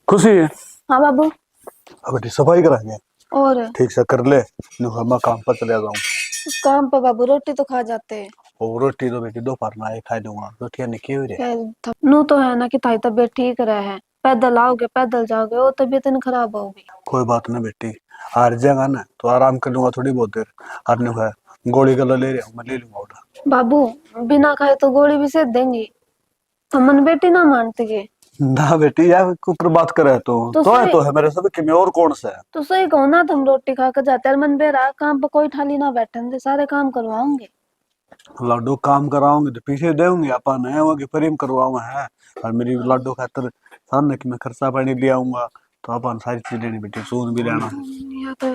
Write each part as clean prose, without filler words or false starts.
खुशी है। हाँ बाबू। अब बेटी सफाई कराएंगे। और ठीक से कर ले, मैं काम पर चले जाऊँ। काम पर बाबू रोटी तो खा जाते हैं। और रोटी तो बेटी दोपहर में खाई दूंगा, रोटियां निकी हुई रहे। नू तो है ना कि ताई तबीयत ठीक रहे है, पैदल आओगे पैदल जाओगे वो तबीयत नहीं खराब होगी। कोई बात नहीं बेटी, हार जाएगा ना तो आराम कर लूंगा थोड़ी बहुत देर। हारने को है, गोली गला ले रहा हूँ, मैं ले लूंगा उठा। बाबू बिना खाए तो गोली भी सेध देंगी, हमन बेटी ना मानती है। ना बेटी यार ऊपर बात करे तो है तो है मेरे सब कि मैं और कौन सा है। तो सही कहो ना, तुम रोटी खा कर जाते मन बेरा काम पर कोई ठाली ना बैठे सारे काम करवाओगे। लाडो काम कराओगे तो पीछे देंगे अपन है वो कि प्रेम करवाओ है। और मेरी लाडो खातर सामने कि मैं खर्चा पानी ले आऊंगा तो अपन सारी चीज लेनी बेटी, सून भी लेना। या तो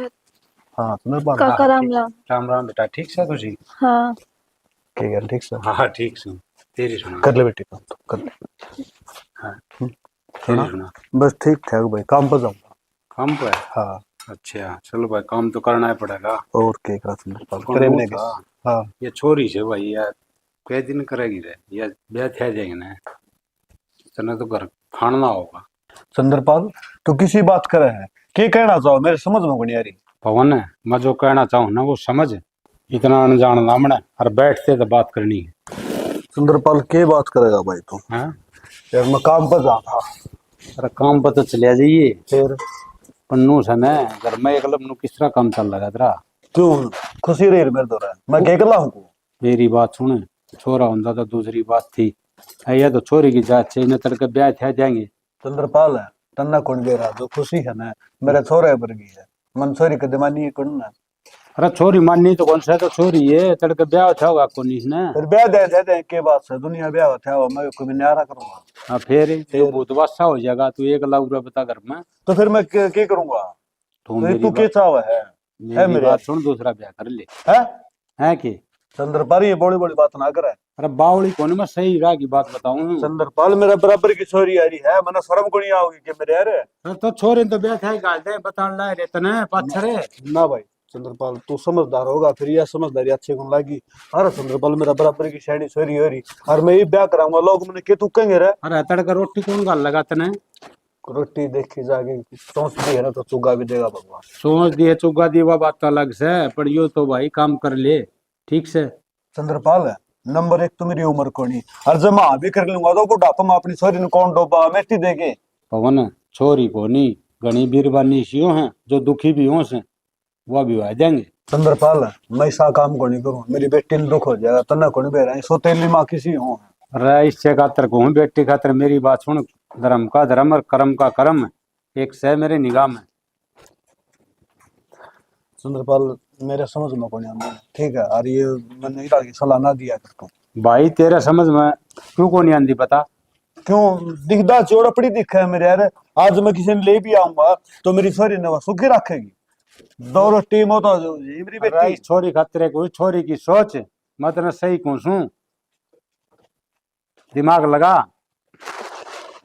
हाँ तुम्हें बात काका राम राम। राम राम बेटा, ठीक से तुझी? हाँ ठीक है, ठीक से। हाँ ठीक से। तेरी सुना। कर ले बेटी काम तो कर ले। हाँ सुना? तेरी सुना। बस ठीक ठाक भाई, काम पर जाऊंगा। काम पे? हाँ अच्छा चलो भाई, काम तो करना ही पड़ेगा। और क्या करा तुमने कौन प्रेम वो ने था? हाँ ये छोरी से भाई यार, कै दिन करेगी रे या ब्याह थे जाएंगे ना, तने तो घर खाना होगा। चंद्रपाल तू किसी बात करे है, क्या कहना चाहो मेरे समझ में नहीं आ रही। पवन है, मैं जो कहना चाहूँ ना वो समझ, इतना अनजान लामना और बैठते तो बात करनी है। चंद्रपाल क्या बात करेगा भाई तू? हाँ यार मैं काम पर जा था। अरे काम पर तो चले जाइए, फिर पन्नू से ना घर में एक नु किस तरह काम चल रहा तेरा? क्यों खुशी रही मेरे दौरान मैं क्या कर हूँ। मेरी बात सुन, छोरा होता तो दूसरी बात थी, ये तो छोरी की जात से इन्हें तड़के ब्याह थे जाएंगे। चंद्रपाल है तन्ना कौन दे रहा, जो खुशी है ना मेरा छोरा है वर्गी है, मन छोरी के दिमानी है कौन ना। अरे छोरी माननी तो कौन सा, तो छोरी है तड़के ब्याह था होगा कौन इसने। फिर ब्याह दे दे के बात से दुनिया ब्याह होता है मैं कोई न्यारा करूंगा। हाँ फिर जो भूत बादशाह हो जाएगा, तू 1 लाख रुपया बता घर में। तो फिर मैं क्या करूंगा? तू तो मेरी तू क्या चाहवा है मेरी मेरे बात सुन, दूसरा ब्याह कर ले। है है कि चंद्रपाल ये बड़ी बड़ी बात ना करे। अरे बावली कौन, मैं सही राह की बात बताऊं। चंद्रपाल मेरा बराबर की छोरी आ रही है, मैंने शर्म को नहीं आओगी कि मेरे यार। अरे तो छोरे तो ब्याह था गाल दे बता ला रे तने पाछरे ना भाई चंद्रपाल तू समझदार होगा, फिर यह समझदारी अच्छी कौन लगी। अरे चंद्रपाल मेरा बराबर की शादी छोरी हो रही और मैं ये ब्याह कराऊंगा, लोग मैंने के तू कहेंगे रे। अरे तड़का रोटी कौन गाल लगा तने? रोटी देखी जाके सोच दी है ना तो चुगा भी देगा भगवान। सोच दिए चुगा दी वह बात तो अलग से, पर यो तो भाई काम कर ले ठीक से। चंद्रपाल है नंबर एक तो मेरी उम्र को नहीं, और जब मैं भी कर लूंगा तो बुढ़ापा में अपनी छोरी ने कौन डोबा मेटी देगे। पवन छोरी को नहीं, घनी बीरबानी सियो हैं जो दुखी भी हो से वह भी आ जाएंगे। चंद्रपाल है मैं ऐसा काम को नहीं करूँ, मेरी बेटी ने दुख हो जाएगा तना को नहीं बेरा सोतेली माँ किसी हो। अरे इससे खातर को हूँ बेटी खातर, मेरी बात सुन, धर्म का धर्म और कर्म का कर्म एक से मेरे निगाह में। चंद्रपाल मेरे समझ में को नहीं आता ठीक है, और ये मैंने इधर की सलाह ना दिया करता हूँ। भाई तेरे समझ में क्यों को नहीं आंदी पता? क्यों दिखदा चौड़पड़ी दिखा है मेरे यार। आज मैं किसी ने ले भी आऊंगा तो मेरी छोरी ने वो सुखी रखेगी, दो रोटी मो तो मेरी बेटी। छोरी खातिर कोई छोरी की सोच मत न सही कौन सू, दिमाग लगा।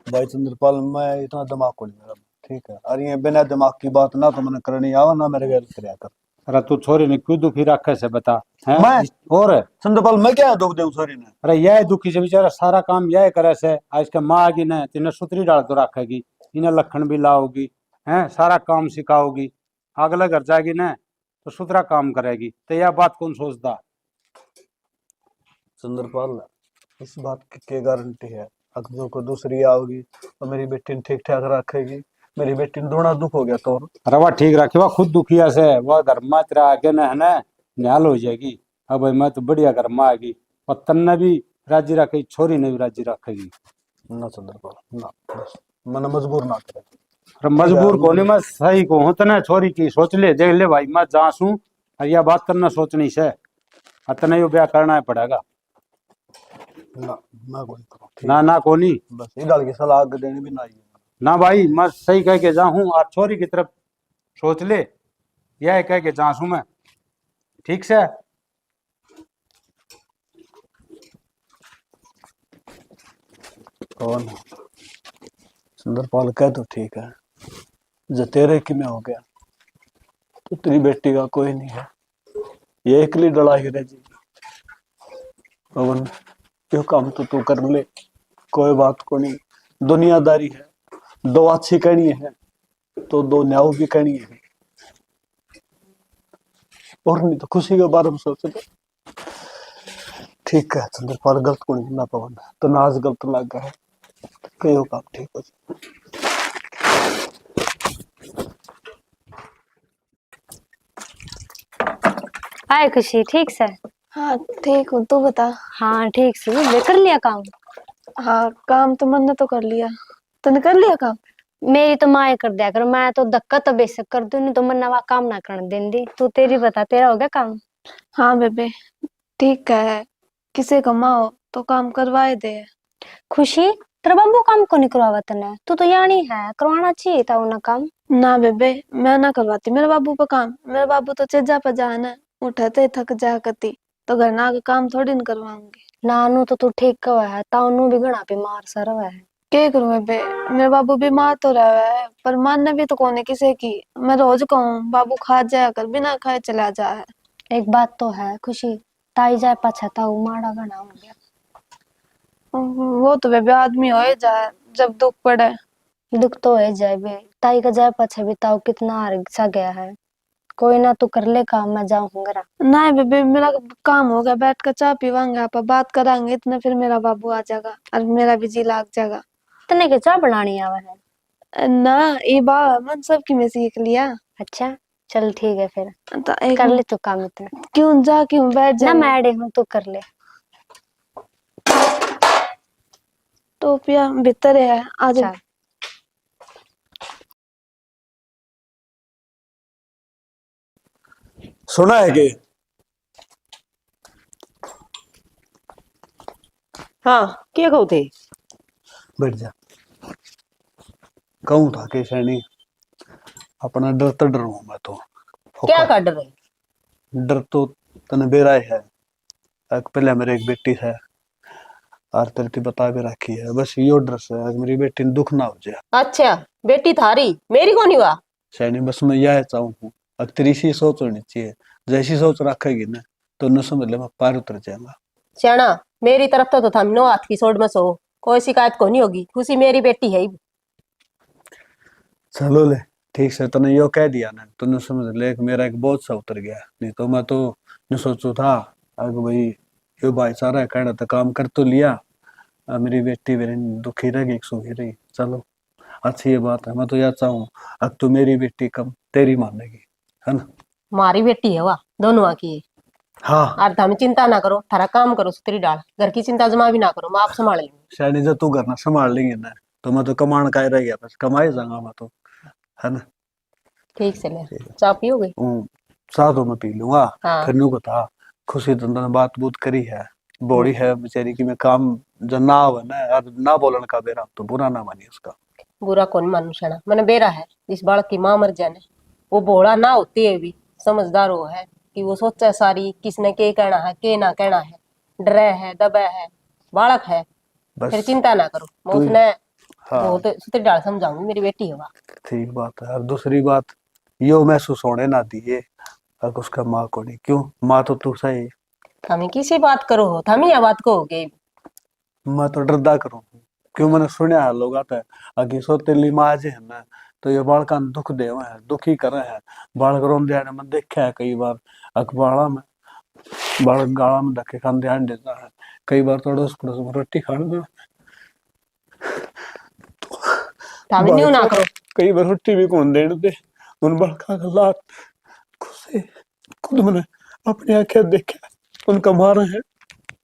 भाई चंद्रपाल मैं इतना दिमाग को नहीं मेरा ठीक है, और ये बिना दिमाग की बात ना तो मैंने करनी आवा ना मेरे घर कर कर। अरे तू छोरी ने क्यों दुखी रखे से बता है? मैं और चंद्रपाल मैं क्या दुख दूं छोरी ने? अरे यह दुखी से बेचारा सारा काम यह करे से, आज के माँ की न तिने सुतरी डाल तो रखेगी, इन्हें लखन भी लाओगी है, सारा काम सिखाओगी, अगले घर जाएगी न तो सुतरा काम करेगी, तो यह बात कौन सोचता? चंद्रपाल इस बात की क्या गारंटी है अगर को दूसरी आओगी तो मेरी बेटी ने ठीक ठाक रखेगी? मेरी बेटी ने दोना दुख हो गया तो। अरे वह ठीक रखे, वह खुद दुखिया से वह घर में तेरा आगे न है ना न्याल हो जाएगी। अब भाई मैं तो बढ़िया घर में आएगी और तन्ने भी राजी रखेगी, छोरी ने भी राजी रखेगी। ना चंद्रपाल ना, बस मन मजबूर ना करे। अरे मजबूर को नहीं, मैं सही को हूँ तना छोरी की सोच ले देख ले भाई, मैं जहाँ हूँ और यह बात करना सोचनी से अतने यो ब्याह करना पड़ेगा। ना मैं कोई करूँ ना ना को नहीं, बस इधर की सलाह आगे देनी भी ना ही। ना भाई मैं सही कह के जाऊँ और छोरी की तरफ सोच ले, यह कह के जहाँ हूँ मैं ठीक से। कौन चंद्रपाल कह तो ठीक है, जो तेरे की में हो गया तो तेरी बेटी का कोई नहीं है, ये एकली लड़ाई रह जी। पवन क्यों काम तो तू कर ले, कोई बात को नहीं, दुनियादारी है, दो अच्छी करनी है तो दो न्याय भी करनी है, और नहीं तो खुशी के बारे में सोचे तो ठीक है। चंद्र पर गलत को नहीं ना पवन तो नाज गलत लग गया है, कई काम ठीक हो जाए। हाय खुशी, ठीक से? हाँ ठीक हूँ, तू बता। हाँ ठीक से। वे कर लिया काम? हाँ काम तो मैंने तो कर लिया, तूने कर लिया काम? मेरी तो माँ कर दिया कर, मैं तो धक्का तो बेशक कर दूं, नहीं तो मन नवा काम ना करने देंदी। तू तेरी बता, तेरा हो गया काम? हाँ बेबे ठीक है, किसी का माँ हो तो काम करवाए दे। खुशी, तेरा बाबू काम को नहीं करवावा तने? तू तो यानी है, करवाना चाहिए था उन्हें काम। ना बेबे मैं ना करवाती मेरे बाबू पे काम, मेरे बाबू तो चेजा पजा है ना, उठते थक जा करती, तो घर ना के काम थोड़ी न करवाऊंगी। नानू तो तू ठीक कवा है, तानू भी घना बीमार सा रहा है। क्या करूं बेबे, मेरे बाबू बीमार तो रहा है पर मानने भी तो कोने किसी की। मैं रोज कहूँ बाबू खा जाया कर, बिना खाए चला जा है। एक बात तो है खुशी, ताई जाए पछताऊ माड़ा घना हो गया। वो तो बेबे आदमी हो ही जाए जब दुख पड़े। दुख तो है जाए बे, ताई का जाए पछा भी ताऊ कितना हार सा गया है। कोई ना, तू कर ले काम, मैं जाऊंगा। नहीं बेबे मेरा काम हो गया, बैठ कर चाय पीवांगे, आप बात करांगे, इतना फिर मेरा बाबू आ जाएगा और मेरा भी जी लाग जाएगा। तने के चाय बनानी आवा है? ना ये बा मन सबकी में सीख लिया। अच्छा चल ठीक है फिर, तो एक कर ले तू काम इतना। क्यों जा क्यों बैठ जा ना मैं अड़े हूँ, तू कर ले। टोपिया भीतर है आज। चल। सुना है कि हाँ क्या कहू थे? बैठ जा। कहूँ था कि सैनी अपना डर तो डरू मैं तो क्या का डर है? डर तो तने बेरा है। एक पहले मेरे एक बेटी है और तेरे बता भी रखी है, बस यो डर से अगर मेरी बेटी ने दुख ना हो जाए। अच्छा बेटी थारी, मेरी कौन हुआ? सैनी बस मैं यह चाहूँ हूँ, अगर तेरी सी सोच होनी चाहिए, जैसी सोच रखेगी ना तो न समझ ले मैं पार उतर जाऊंगा। श्याणा मेरी तरफ तो था नो हाथ की सोड में सो, कोई शिकायत को नहीं होगी, खुशी मेरी बेटी है। चलो ले ठीक से, तने यो कह दिया ना तो न समझ ले कि मेरा एक बोझ सा उतर गया, नहीं तो मैं तो न सोचू था अगर भाई यो भाईचारा है कहना तो काम कर तो लिया, मेरी बेटी मेरी दुखी रहेगी सुखी रही। चलो अच्छी ये बात है, मैं तो यह चाहूँ अब तू मेरी बेटी कम तेरी मानेगी, है ना? मारी बेटी है वाह, दोनों की। हाँ और तुम चिंता ना करो, थारा काम करो सुतरी डाल, घर की चिंता जमा भी ना करो, मैं आप संभाल लूंगी। शायद जब तू करना संभाल लेंगे ना तो मैं तो कमान का ही रह गया, बस कमाई जाऊंगा मैं तो, है ना? ठीक से ले, ठीक है। चाय पियोगे? साथ में पी लूंगा। हाँ। फिर नू बता खुशी तो ने बात बूत करी है, बॉडी है बेचारी की, मैं काम जो ना हो ना यार ना बोलन का बेरा तो बुरा ना मानी उसका। बुरा कौन मानू श्याणा, मैंने बेरा है जिस बालक की माँ मर जाने, वो भोला ना होती है भी समझदार वो है कि वो सोचा सारी किसने के कहना है के ना कहना है, डरे है दबे है, बालक है। बस फिर चिंता ना करो, मैं तू उसने हाँ बहुत सुतरी डाल समझाऊंगी, मेरी बेटी है वह। ठीक बात है। और दूसरी बात यो महसूस होने ना दिए अगर उसका माँ को नहीं, क्यों माँ तो तू सही, हमें किसी बात करो हो, हम यह बात कहोगे? मैं तो डरदा करूँ क्यों, मैंने सुना है लोग आते हैं अगे सोतेली माँ जे है ना तो ये बालका दुख दे है दुखी करे है, बालक रोन दिया मैं देखा है कई बार अखबारा में, बालक गाला में धक्के खान ध्यान देता है, कई बार तो अड़ोस पड़ोस में रोटी खाने दो हम न्यू ना करो। कई बार रोटी भी कौन देने दे उन बालका का लात खुद खुद मैंने अपनी आंखें देखा उनका मारे है।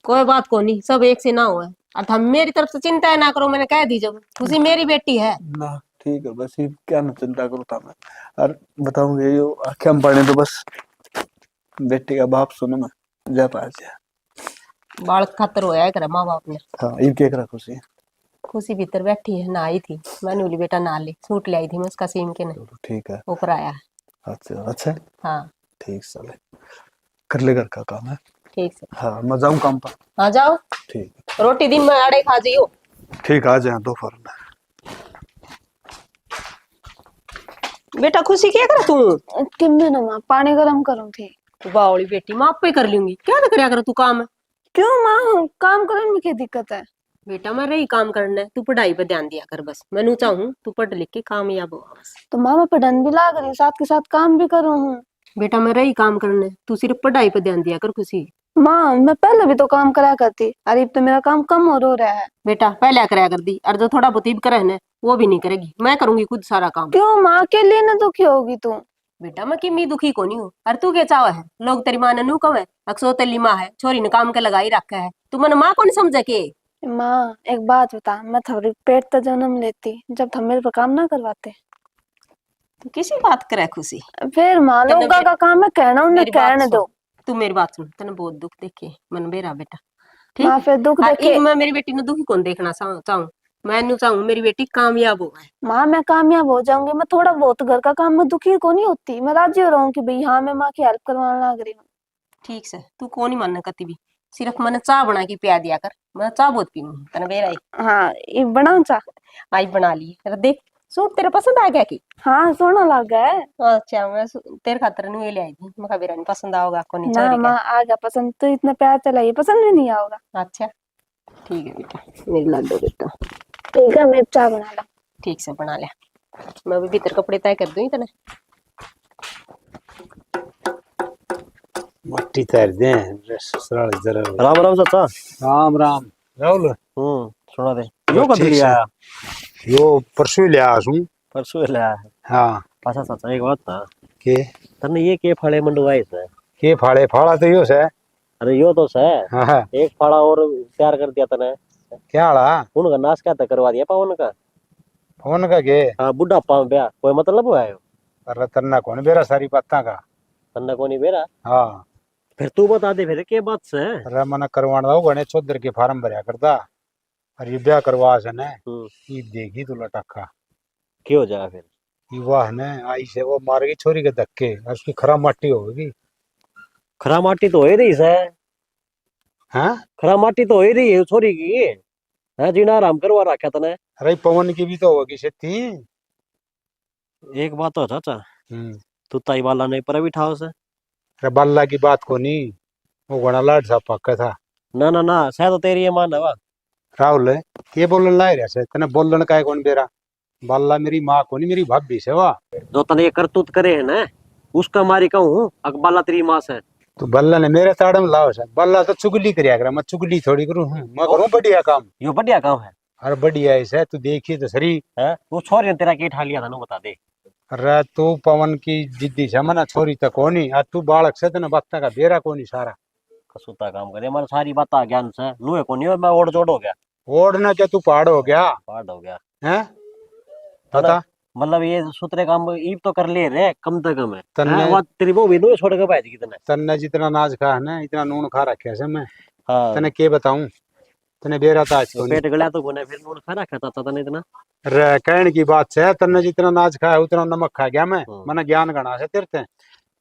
कोई बात को नहीं, सब एक से ना हुआ, और हम मेरी तरफ से चिंता ना करो, मैंने कह दी जब खुशी मेरी बेटी है। ना ठीक है, बस ये क्या ना चिंता करो था मैं, और बताऊंगे यो आंखें हम पढ़े तो बस बेटी का बाप सुनो मैं जा पास है। बालक खातर होया करे माँ बाप ने। हाँ ये क्या करा खुशी? खुशी भीतर बैठी है, नहाई थी, मैंने बोली बेटा नहा ले, सूट ले आई थी मैं उसका सीम के ने, चलो ठीक है। ऊपर आया है। अच्छा अच्छा हाँ ठीक चले, कर ले घर का काम है। ठीक से। हाँ मैं जाऊँ काम पर। हाँ जाओ, ठीक रोटी दिन में आड़े खा जाइयो। ठीक आ जाए दोपहर में। बेटा खुशी क्या कर तू? किन्ने ना माँ पानी गरम करूँ थी। बावली बेटी, मैं आप पे कर लूंगी, क्या ना करया कर तू काम? क्यों माँ काम करने में क्या दिक्कत है? बेटा मैं रही काम करना है, तू पढ़ाई पे ध्यान दिया कर बस। मैं नू चाहूँ तू पढ़ लिख के कामयाब हो बस। तो माँ मैं पढ़न भी लाग रही, साथ के साथ काम भी करूँ हूँ। बेटा मैं रही काम करना है, तू सिर्फ पढ़ाई पे ध्यान दिया कर खुशी। माँ मैं पहले भी तो काम करा करती, अरे अब तो मेरा काम कम हो रहा है। बेटा पहले कराया कर दी, और जो थोड़ा बहुत भी करे ना वो भी नहीं करेगी, मैं करूंगी खुद सारा काम। क्यों माँ, अकेले ना दुखी होगी तू? बेटा मैं किमी दुखी को नहीं हूँ, और तू क्या चावा है? लोग तेरी माँ ने नू कहे अक्सो तेली माँ है, छोरी ने काम के लगाई रखा है, तू मन माँ कौन समझे के? माँ एक बात बता, मैं थोड़ी पेट तो जन्म लेती जब थम मेरे पर काम ना करवाते। तू किसी बात करे खुशी? फिर माँ तने लोगों का काम है कहना, उन्हें मेरी बात कहने सुन, दो। तू मेरी बात सुन, तने बहुत दुख देखे मन बेरा बेटा, ठीक माँ है? फिर दुख और देखे। एक मैं मेरी बेटी ने दुखी कौन देखना चाहूँ, मैं नू चाहूँ मेरी बेटी कामयाब हो। माँ मैं कामयाब हो जाऊंगी, मैं थोड़ा बहुत घर का काम में दुखी को नहीं होती, मैं राजी हो रहा हूँ कि भाई हाँ मैं माँ की हेल्प करवाने लग रही हूँ। ठीक से तू कौन ही मानना कती भी, सिर्फ मैंने चाह बना के पिया दिया कर, मैं चाह बहुत पीऊँ तने बेरा ही। हाँ ये बनाऊं चा? आई बना ली, अरे देख सूट तेरे पसंद आ गया की? हाँ सोना लग गया है। अच्छा मैं तेरे खातर नहीं ले आई थी, मैं बेरा नहीं पसंद आओगा को नहीं ना चोरी माँ आ गया पसंद, तो इतना प्यार चला ये पसंद भी नहीं आओगा। का। अच्छा ठीक है बेटा, मेरी लाडो बेटा। ठीक है मैं चाय बना ला। ठीक से बना ले, मैं भी भीतर कपड़े तय कर दूँ तने। मट्टी तैर दे ससुराल जरा। राम राम चाचा। राम राम राहुल। सुना दे यो कद ठीक लिया? यो परसों ही लिया हूँ। परसों लिया है। हाँ अच्छा चाचा एक बात था, के तने ये के फड़े मंडवाए से? के फाड़े फाड़ा तो यो से। अरे यो तो से हाँ हाँ एक फाड़ा और तैयार कर दिया तने, क्या हाड़ा उनका नाश क्या करवा दिया पवन का। फोन का के हाँ बुढ़ापा में ब्याह कोई मतलब हुआ है? अरे तन्ना कौन बेरा सारी पत्ता का। तन्ना को नहीं बेरा? हाँ फिर तू बता दे फिर के बात से। अरे मना करवाना हो गणे चौधर के फार्म भरया करता, और ये ब्याह करवा से ने ये देगी तू लटक्का क्यों हो जाएगा फिर? ये वाह ने आई से वो मारेगी छोरी के धक्के, और उसकी खराब मट्टी होगी। खरा माटी तो हो ही रही से। हाँ खरा माटी तो हो ही रही है छोरी की है, जीना आराम करवा रखा तने। अरे पवन की भी तो होगी सेती। एक बात तो चाचा, हम्म तू ताई वाला नहीं पर अभी ठाव से। अरे बल्ला की बात को नहीं, वो घना लाड सा पक्का था। ना ना ना शायद तो तेरी ये मान है वा। राहुल के बोलन ला रहा से तने बोलन का है कौन बेरा। बल्ला मेरी माँ को नहीं, मेरी भाभी से वाह। जो तने ये करतूत करे है ना उसका मारी कहूँ अकबाला तेरी माँ से। तो बल्ला ने मेरे ताड़म लाओ से, बल्ला तो चुगली करिया कर, मैं चुगली थोड़ी करूँ, मैं करूँ बढ़िया काम। यो बढ़िया काम है। अरे बढ़िया ऐसे तू देखिए तो सही है वो छोरी ने तेरा के ठा लिया था ना बता दे। अरे तू पवन की जिद्दी से मना छोरी तक कोनी, आज तू बालक से तो बत्ता का बेरा कोनी सारा कसूता काम करे हमारा सारी बात आ ज्ञान से नुए को नहीं मैं ओढ़ जोड़ हो गया। ओढ़ना क्या तू पहाड़ हो गया पार्ट हो गया है बता। मतलब ये सूत्रे काम ईब तो कर ले रहे कम से कम है। तन्ने वो तेरी वो भी दो छोड़ के भाई कितने। तन्ने जितना नाज खा है ना इतना नून खा रखे से मैं हाँ तने के बताऊं, तने बेरा था आज कोनी। पेट गला तो कोने फिर नून खा रखा था तने इतना। रे कहने की बात से तन्ने जितना नाज खाया उतना नमक खा गया मैं, हाँ। मना ज्ञान गणा से तेरते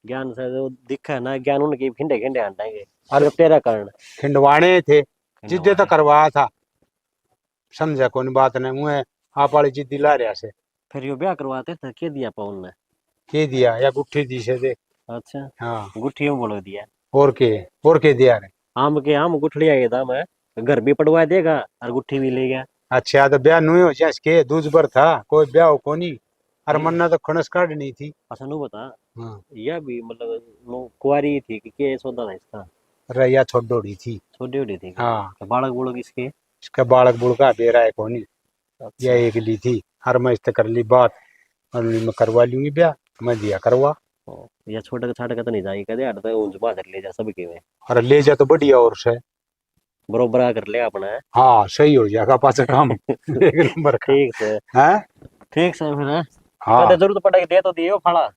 ज्ञान से जो दिखा है ना ज्ञान उनकी भिंडे घिंडे हटाएंगे सिर्फ तेरा कारण। खिंडवाणे थे जिद्दे तो करवाया था, समझा कौन बात ने मुँह आप वाली जिद्दी ला रहा से। फिर यो ब्याह करवाते थे के दिया पवन ने? के दिया या गुट्ठी दी से दे। अच्छा हाँ गुठियों बोलो दिया। और के दिया रे। आम के आम गुठलिया ये था मैं घर भी पड़वा देगा और गुट्ठी भी ले गया। अच्छा तो ब्याह नुई हो जैस के दूज पर था कोई ब्याह हो कोनी, अरे मन्ना तो खणस काटनी थी। अच्छा नु बता हाँ यह भी मतलब नो कुआरी थी कि के सौदा था इसका? रैया छोड़ोड़ी थी। छोटी उड़ी थी हाँ तो बालक बुड़क इसके? इसका बालक बुड़का बेरा है कोनी, अच्छा। यह एक ली थी, हर मैं इससे कर ली बात, और मैं करवा लूंगी ब्याह, मैं दिया करवा। या छोटा छाटा का तो नहीं जाएगी कदे हट तो ऊंच बाहर ले जा सबके में। अरे ले जा तो बढ़िया और से। बरोबर आ कर ले अपना है। हाँ सही हो जाएगा पास काम एक नंबर का ठीक से है। ठीक से फिर है हाँ कदे जरूरत पड़ेगी दे तो दियो फाड़ा।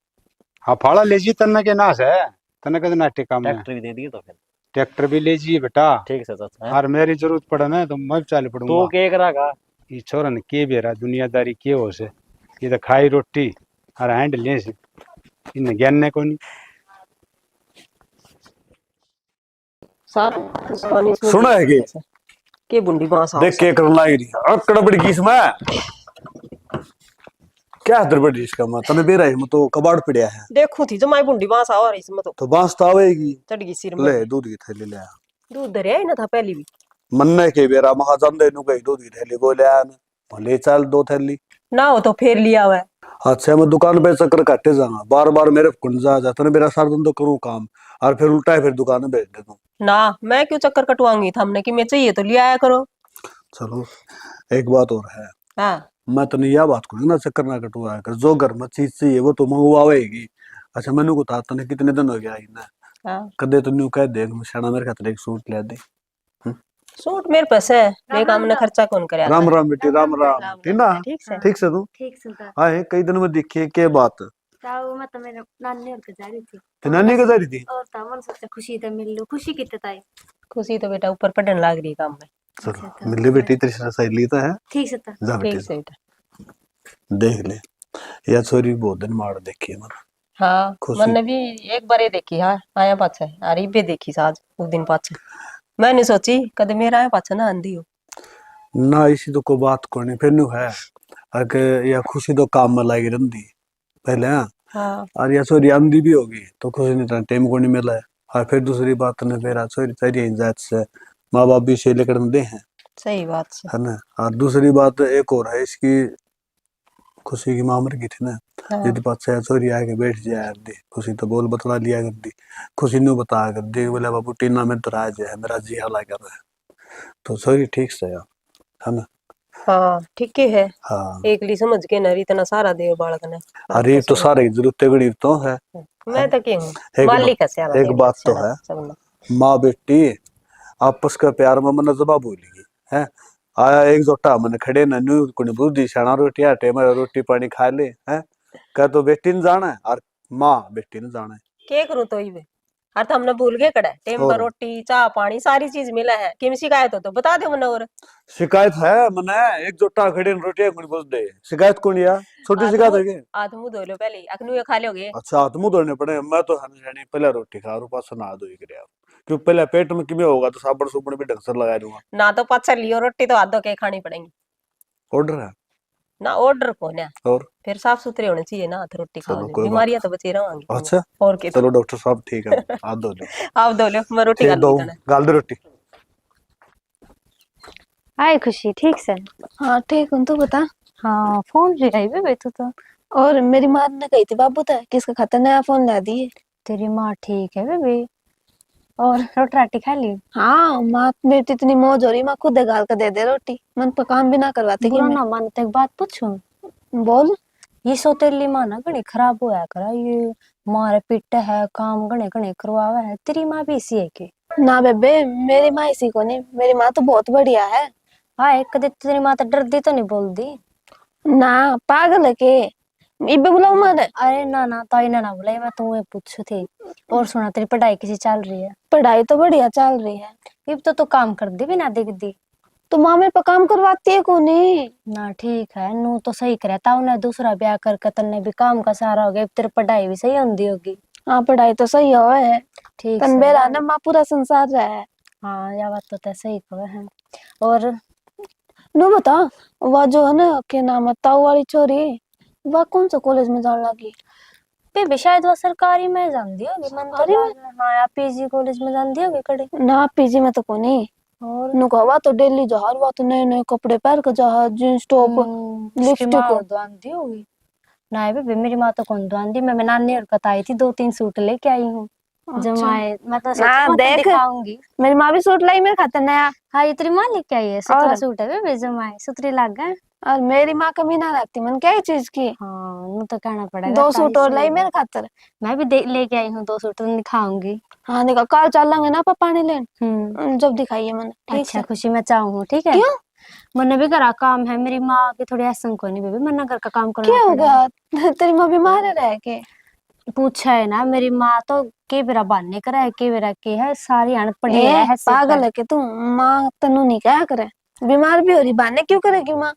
हाँ फाड़ा ले जी तन्ना के नाश है, तन्ना कद नाट्य काम में ट्रैक्टर भी दे दिए तो फिर ट्रैक्टर भी ले जी बेटा। ठीक से चाचा है? और मेरी जरूरत पड़े ना तो मैं चाल तू पड़ूंगा। के करागा? ये छोरन के बेरा दुनियादारी के हो से, ये तो खाई रोटी और हैंड ले से इन ज्ञान ने कोनी। सुना है के बुंडी बांस देख के करना ही रही अकड़ बड़ी किस में क्या दरबड़ी इसका मैं तने बेरा है तो कबाड़ पड़या है। देखू थी जो माई बुंडी बांस आ रही इसमें तो तो बांस तो आवेगी चढ़ गई सिर में। ले दूध की थैली ले आ। दूध धरिया ही ना था पहली भी। मन्ने के बेरा महा जांदे नु कही 2 थैली को ले आया भले चल 2 थैली ना हो तो फिर लिया हुआ है। अच्छा मैं दुकान पे चक्कर काटे जाऊंगा बार बार मेरे कुंजा जाता ना मेरा सारा दिन तो करूँ काम और फिर उल्टा है फिर दुकान में भेज दे दूं। ना मैं क्यों चक्कर कटवाऊंगी हमने कि मैं चाहिए तो लिया आया करो। चलो एक बात और है हाँ मैं तो नहीं यह बात करूँ ना चक्कर ना कटवाया कर जो घर में चीज चाहिए वो तो मंगवाएगी। अच्छा मैंने को था तने कितने दिन हो गया ना हाँ कदे तो न्यू कह दे शाना मेरे खातिर एक सूट ले दे। सूट मेरे पास है मैं काम ने खर्चा कौन करे आता राम है। राम बेटी राम राम टीना ठीक से ठीक से तू ठीक से था। हाँ है कई दिन में दिखी के बात ताऊ मैं तो मेरे नानी और के जा रही थी तो नानी के जा रही थी। और ता मन सोचा खुशी तो मिल लो खुशी कितने ताई खुशी तो बेटा ऊपर पढ़ने लाग रही है काम में। चलो मिले बेटी तेरी सहेली तो है ठीक से था। जा बेटी ठीक से बेटा देख ले या छोरी बहुत दिन मार देखी है मैंने हाँ खुशी मैंने भी एक बार ये देखी हाँ आया पाछे अरे भी देखी आज उस दिन पाछे मैंने सोची कदे मेरा आया पाछे ना आंधी हो ना इसी तो को बात करनी फिर नु है अगे या खुशी तो काम में लगी रही पहले हाँ हाँ और या छोरी आंधी भी होगी तो खुशी नहीं टाइम को नहीं मिला है और फिर दूसरी बात ने फिर छोरी तेरी जात से माँ बाप भी से लेकर दे हैं सही बात से है ना और दूसरी बात एक और है इसकी खुशी की माँ मर गई थी ना हाँ यदि पाछे छोरी आके बैठ जाया कर दी खुशी तो बोल बतला लिया कर दी खुशी नु बता कर दी बोले बाबू टीना में तो राज है मेरा जी हला कर रहा है तो छोरी ठीक से यार है ना हाँ ठीक ही है हाँ एक ली समझ के नरी इतना सारा दे बालक ने अरे तो सारे की जरूरत गरीब तो है मैं तो क्यों एक मालिक है सारा एक दे बात तो है माँ बेटी आपस का प्यार में मन जवाब भूलेगी है आया एक जोटा मन खड़े न न्यू कुनी बुद्धि शाना रोटी आटे में रोटी पानी खा ले है कह तो बेटी ने जाना है और माँ बेटी ने जाना है क्या करूं तो ही और तो हमने भूल गए कड़ा टेम पर और रोटी चाह पानी सारी चीज मिला है किम शिकायत हो तो बता दो मने और शिकायत है मने एक जोटा खड़े न रोटी कुनी बुझ दे शिकायत कौन या छोटी शिकायत है के हाथ मुंह धो लो पहले अखनू ये खा लोगे अच्छा हाथ मुंह धोने पड़े मैं तो हन जानी पहले रोटी खा और पास नहा धोई करे क्यों पहले पेट में किमें होगा तो साबड़ सुबड़ भी ढंग से लगा दूंगा ना तो पाछा लियो रोटी तो हाथ धो के खानी पड़ेगी ऑर्डर है ना ऑर्डर को ना और फिर साफ सुथरे होने चाहिए ना हाथ रोटी चलो खाओ कोई बात बीमारियां तो बची रहेंगी अच्छा और क्या चलो डॉक्टर साहब ठीक है हाथ धो लो आप धो लो मैं रोटी ठीक खा दो लूंगी गाल दे रोटी हाय खुशी ठीक से। हाँ ठीक हूँ तू बता। हाँ फोन ले आई बे तो और मेरी माँ ने कही थी बाबू था किसका खातर नया फोन ला दिए। तेरी माँ ठीक है बेबी और रोटी राटी खा ली। हाँ माँ बेटी इतनी मौज हो रही माँ खुद गाल कर दे दे रोटी मन पर काम भी ना करवाते कि बुरा मैं ना मान तो एक बात पूछूं बोल। ये सौतेली माँ ना घणी खराब होया करा ये मारे पिट है काम घणे घणे करवावे है तेरी माँ भी इसी है के। ना बेबे मेरी माँ इसी को नहीं मेरी माँ तो बहुत बढ़िया है। हाँ कदे तेरी माँ तो डरदी तो नहीं बोलती। ना पागल है के इबे बुलाऊ मारे। अरे ना ना ताई ना बोला मैं तुम्हें पूछू थी। और सुना तेरी पढ़ाई कैसी चल रही है। पढ़ाई तो बढ़िया चल रही है। अब तो तू काम कर दी भी ना दिखदी। तो माँ मेरे पे काम करवाती है कौन ना ठीक है नू तो सही करे ताऊ ने दूसरा ब्याह करके तन्ने भी काम का सहारा हो गया तेरी पढ़ाई भी सही होंदी होगी। हाँ पढ़ाई तो सही हो है ठीक तन बेरा ना माँ पूरा संसार रहा है। हाँ यह बात तो तय सही कहे है। और नो बता वह जो है ना क्या नाम है ताऊ वाली छोरी वह कौन सा कॉलेज में जाने लगी। बेबी शायद वो सरकारी में जानती होगी मन तो हाँ या पीजी कॉलेज में जानती होगी कड़ी ना पीजी में तो कोनी और नुकवा तो डेली जहर वा तो नए नए कपड़े पहन के जहर जींस टॉप लिपस्टिक दुआंदी होगी ना बेबी मेरी माँ तो कौन दुआंदी मैं नानी और बताई थी 2-3 सूट लेके आई हूँ जमाए मैं तो ना देख दिखाऊंगी। मेरी माँ भी सूट लाई मेरे खाते नया। हाँ ये तेरी माँ लेके आई है सुतरा सूट है बेबी जमाए सुतरी लाग गए और मेरी माँ कमी ना रखती मन क्या चीज की। हाँ वो तो कहना पड़ेगा 2 सूट और लाई मेरे खातर। मैं भी लेके आई हूँ 2 सूट तो दिखाऊंगी। हाँ निकल कल चलेंगे ना पानी लेन जब दिखाइए मन ठीक अच्छा है। खुशी मैं चाहूँ ठीक है क्यों मैंने भी घर काम है मेरी माँ की थोड़ी ऐसा को नहीं बेबी मैंने घर का काम करना क्या हो गया तेरी माँ बीमार है रह के पूछा है ना मेरी माँ तो के बेरा बाने करा है के बेरा के है सारी अण पड़ी है पागल है कि तू माँ तनु नहीं क्या करे बीमार भी हो रही बहाने क्यों करेगी माँ।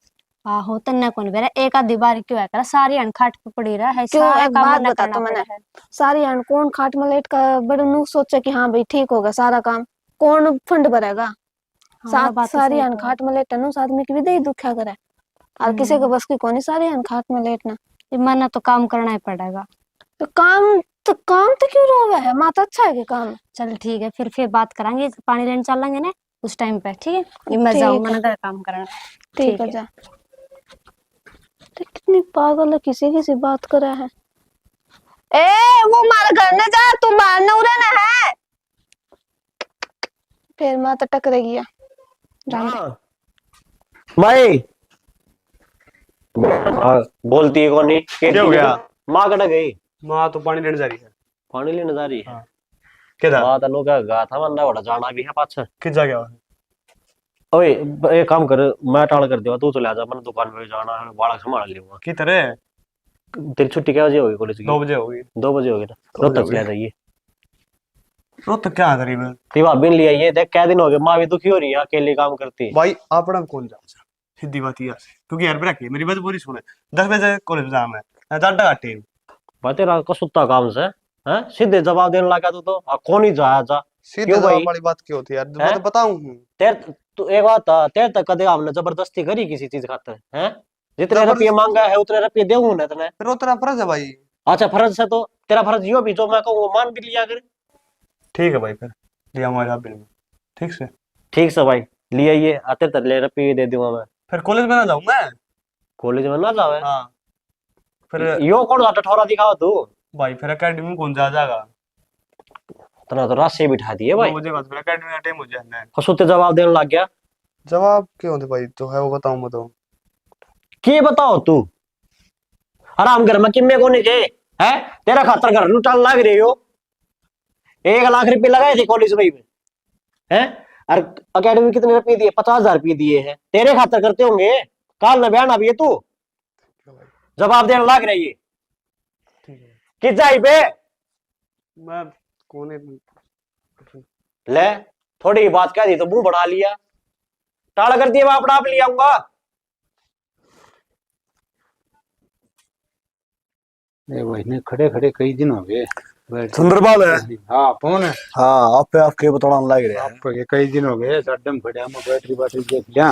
आहो तन्ने कौन बेरा एक आधी बार क्यों है करा सारी अण खाट पे पड़ी रहा है क्यों सारा एक काम बात ना बता करना तो मैंने पड़ा है। सारी अण कौन खाट में लेट कर बड़े नु सोचे कि हाँ भाई ठीक होगा सारा काम कौन फंड भरेगा। हाँ, बात तो सारी सही अण कहो। खाट में लेटन उस आदमी की भी दही दुखा करे और किसी के बस की कौन सारी अण खाट में लेटना। ये मना तो काम करना ही पड़ेगा। तो काम तो क्यों रोवे है माँ तो अच्छा है कि काम। चल ठीक है फिर बात करेंगे पानी लेने चलेंगे ना उस टाइम पे, ठीक है? ये मैं ठीक जाऊँ, है। मैंने घर काम करना। ठीक है जा। तो कितनी पागल है, किसी किसी बात कर रहा है। ए वो मारे घर न जा, तू बाहर न उड़े ना है। फिर माँ तो टकरे गया। जान दे। भाई बोलती है कौन नहीं? क्या हो गया? माँ कट गई। माँ तो पानी लेने जा रही है। पानी लेने जा रही है। हाँ। किधर? माँ तनु क्या गा था वरना बड़ा जाना भी है पाछे। किस जा गया? ओए एक काम कर, मैं टाल कर दिया, तू चले आ जा, मैंने दुकान पे जाना है, बालक संभाल लूंगा। की तरह तेरी छुट्टी क्या बजे होगी कॉलेज की? 2 बजे होगी। 2 बजे होगी ना, रोहतक चले जाइए। तो क्या करीब है ती भाभी ने लिया ये देख, क्या दिन हो गए, माँ भी दुखी हो रही है, अकेले काम करती है। भाई? अपना कौन जा सीधी बात ये है, क्योंकि यार रखी मेरी बात पूरी सुने। 10 बजे कॉलेज जाना है, जाटा का टाइम। भाई तेरा कसुत्ता काम से है, सीधे जवाब देने लगा तू तो, कौन ही जाया जा। सीधे क्यों भाई? जवाब वाली बात क्यों होती है यार? मैं हैं? तो बताऊं हूं। तेरे तू एक बात था, तेरे तक कदे हमने जबरदस्ती करी किसी चीज खातर है? जितने रुपये जबरदस्ती- मांगा है उतने रुपये देऊंगा ना तने। फिर वो तेरा फर्ज है भाई। अच्छा फर्ज है तो तेरा फर्ज यो भी जो मैं कहूँ वो मान भी लिया कर। ठीक है भाई, फिर लिया हमारा बिल में। ठीक से ठीक से भाई, लिया ये आते तले रुपये दे दूंगा मैं। फिर कॉलेज में ना जाऊं मैं। कॉलेज में ना जावे। हाँ फिर यो कौन सा ठठोरा दिखावा तू? भाई, फिर अकेडमी में कौन जाएगा? तना तो राशि बिठा दिए भाई, 2 बजे बाद फिर अकेडमी का टाइम हो जाए। खसुते जवाब देने लग गया। जवाब क्यों होते भाई? जो है वो बताऊं मैं तो। के बताओ तू? आराम घर में किम्मे को नहीं गए है? तेरा खातर घर नु टाल लाग रही हो। 1 लाख रुपए लगाए थे कॉलेज में है, और अकेडमी कितने रुपए दिए? 50,000 रुपए दिए हैं, तेरे खातर करते होंगे। काल न बयान अभी है तू जवाब देने लग रही है। ठीक है किस जाई बे? मैं कौन है? ले थोड़ी बात कह दी तो मुंह बढ़ा लिया, टाल कर दिया, मैं अपना आप ले आऊंगा। वही खड़े खड़े कई दिन हो गए। बैठ- सुंदरपाल है? हाँ कौन है? हाँ आप पे आपके बताना लग रहा है। आपके कई दिन हो गए, जड्डम खड़े में बैटरी बैटरी देख लिया।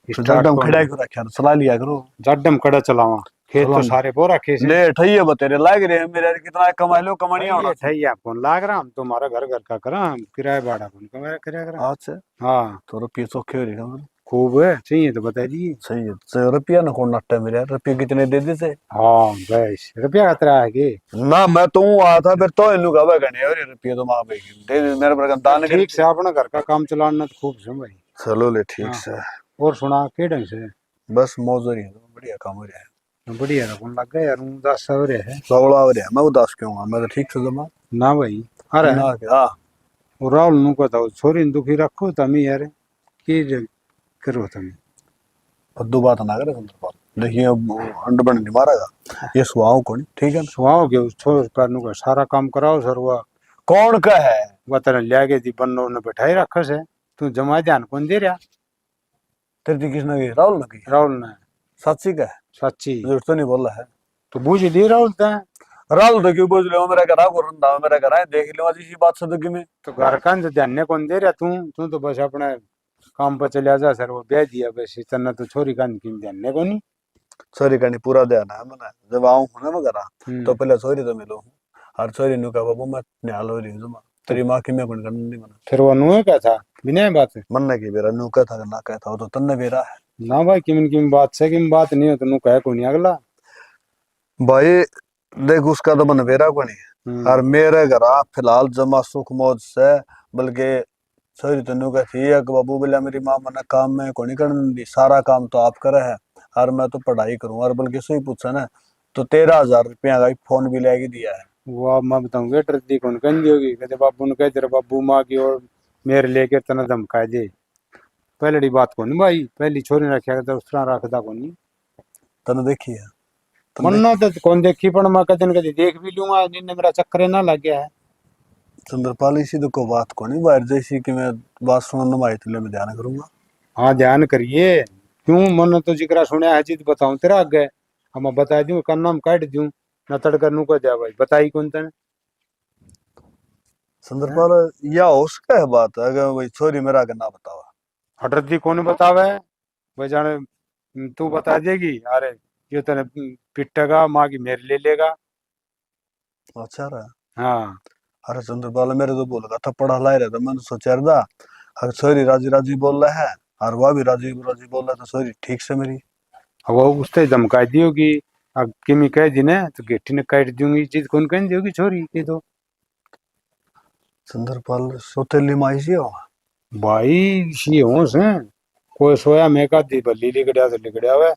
तो जड्डम खड़ा को रखा तो चला लिया करो। जड्डम खड़ा चलावा, खेत तो चलाऊं। सारे बो रखे से। ले ठइये बतेरे लग रहे हैं मेरे, कितना कमा लो कमानिया होना। ठैया कौन लाग रहा? हम तुम्हारा घर घर का करा, हम किराया भाड़ा कौन कमाया किराया करा। अच्छा हाँ तो रुपये चौखे हो रही है। खूब है, चाहिए तो बता दी। सही है, तो रुपया ना कौन नट्टा मेरे, रुपये कितने दे दी से? हाँ बस रुपया खतरा है कि ना मैं तो हूँ आया था, फिर तो इन लोग अब गने और रुपये तो माँ भाई दे दे मेरे पर दान कर। ठीक से अपना घर का काम चलाना तो खूब से भाई। चलो ले ठीक हाँ। से। और सुना के ढंग से? बस मौज हो रही है, बढ़िया काम हो रहा है। बढ़िया रकम लग गया यार, उदास सा हो रहा है। सवड़ा हो रहा है, मैं उदास क्यों हूँ? मैं तो ठीक से जमा ना भाई अरे ना क्या वो राहुल नु को तो छोरी ने दुखी रखो तमी यार की करो तमी। फद्दू बात ना करे सुंदरपाल, देखिए अब अंड बन नहीं मारेगा ये सुहाव को नहीं, ठीक है ना? सुहाओ के उस छोर पर नु का सारा काम कराओ सर। वो कौन का है? वतन लिया के दी बन्नो ने बैठाई रखा से, तू जमा ध्यान कौन दे रहा? तेरी किसने की? राहुल ने की? राहुल ने। सच्ची का है, सच्ची झूठ तो नहीं बोला है। तो बूझ दी राहुल ता। राहुल तो क्यों बोझ ले मेरा करा को रंदा मेरा करा है, देख लो इसी बात से तो कि मैं तो घर का तो ध्यान कौन दे रहा? तू तो बस अपने काम पर चले जा सर। वो ब्याह दिया बस इतना, तो छोरी का ध्यान को नहीं। सॉरी करनी पूरा ध्यान है मैंने, जब आऊँ ना मैं करा हम्म। तो पहले सॉरी तो मिलो हर सॉरी नु का बाबू मैं निहाल हो रही हूँ जमा तेरी माँ की मैं कौन करना नहीं मना फिर वो नुए का था बिना बात मन ने की बेरा नु का था ना कहता वो तो तन्ने बेरा है ना भाई। किम बात से किम बात नहीं हो तो नु कहे को नहीं अगला। भाई। देख उसका तो मन बेरा को नहीं, और मेरे घर फिलहाल जमा सुख मौज से, बल्कि सॉरी तनु का थी कि बाबू बोला मेरी माँ मना काम में को नहीं करने दी, सारा काम तो आप करे है और मैं तो पढ़ाई करूँ, और बल्कि सही पूछा ना तो 13,000 रुपया का फोन भी लेके दिया है। वो अब मैं बताऊँ वेटर दी कौन कंदी होगी? कहते बाबू ने कह तेरे बाबू माँ की और मेरे लेके तना धमका दे। पहले बात को नहीं भाई, पहली छोरी रखा तो उस तरह रखता को नहीं। तने देखी है मन्ना तो कौन देखी पर मैं कहते कभी देख भी लूंगा, जिनने मेरा चक्कर ना लग गया है। चंद्रपाल इसी तो को बात को नहीं बाहर जैसी कि मैं बात सुनने में आई तो मैं ध्यान करूंगा। हाँ ध्यान करिए। क्यों मन तो जिक्र सुने है चीज बताऊं तेरा आगे, अब मैं बता दूं का नाम काट दूं न तड़कर नु को दिया भाई बताई कौन तने। चंद्रपाल या हो सका है बात, अगर भाई छोरी मेरा के ना बतावा हटर दी कौन बतावे भाई? जाने तू बता देगी अरे ये तने पिटेगा माँ की मेरे ले लेगा। अच्छा रहा। हाँ अरे चंद्रपाल मेरे तो बोल रहा था पढ़ा ला रहा था, मैंने सोचा था अगर छोरी राजी राजी बोल रहा है और वह भी राजी राजी बोल रहा है तो छोरी ठीक से मेरी। अब वो उससे धमका दी होगी, अब किमी कह दी ना तो गेठी ने काट दूंगी, चीज कौन कह दी होगी छोरी की तो। चंद्रपाल सोतेली माई सी हो। भाई सी होश है, कोई सोया मैं का दी बल्ली लिगड़िया तो लिगड़िया हुआ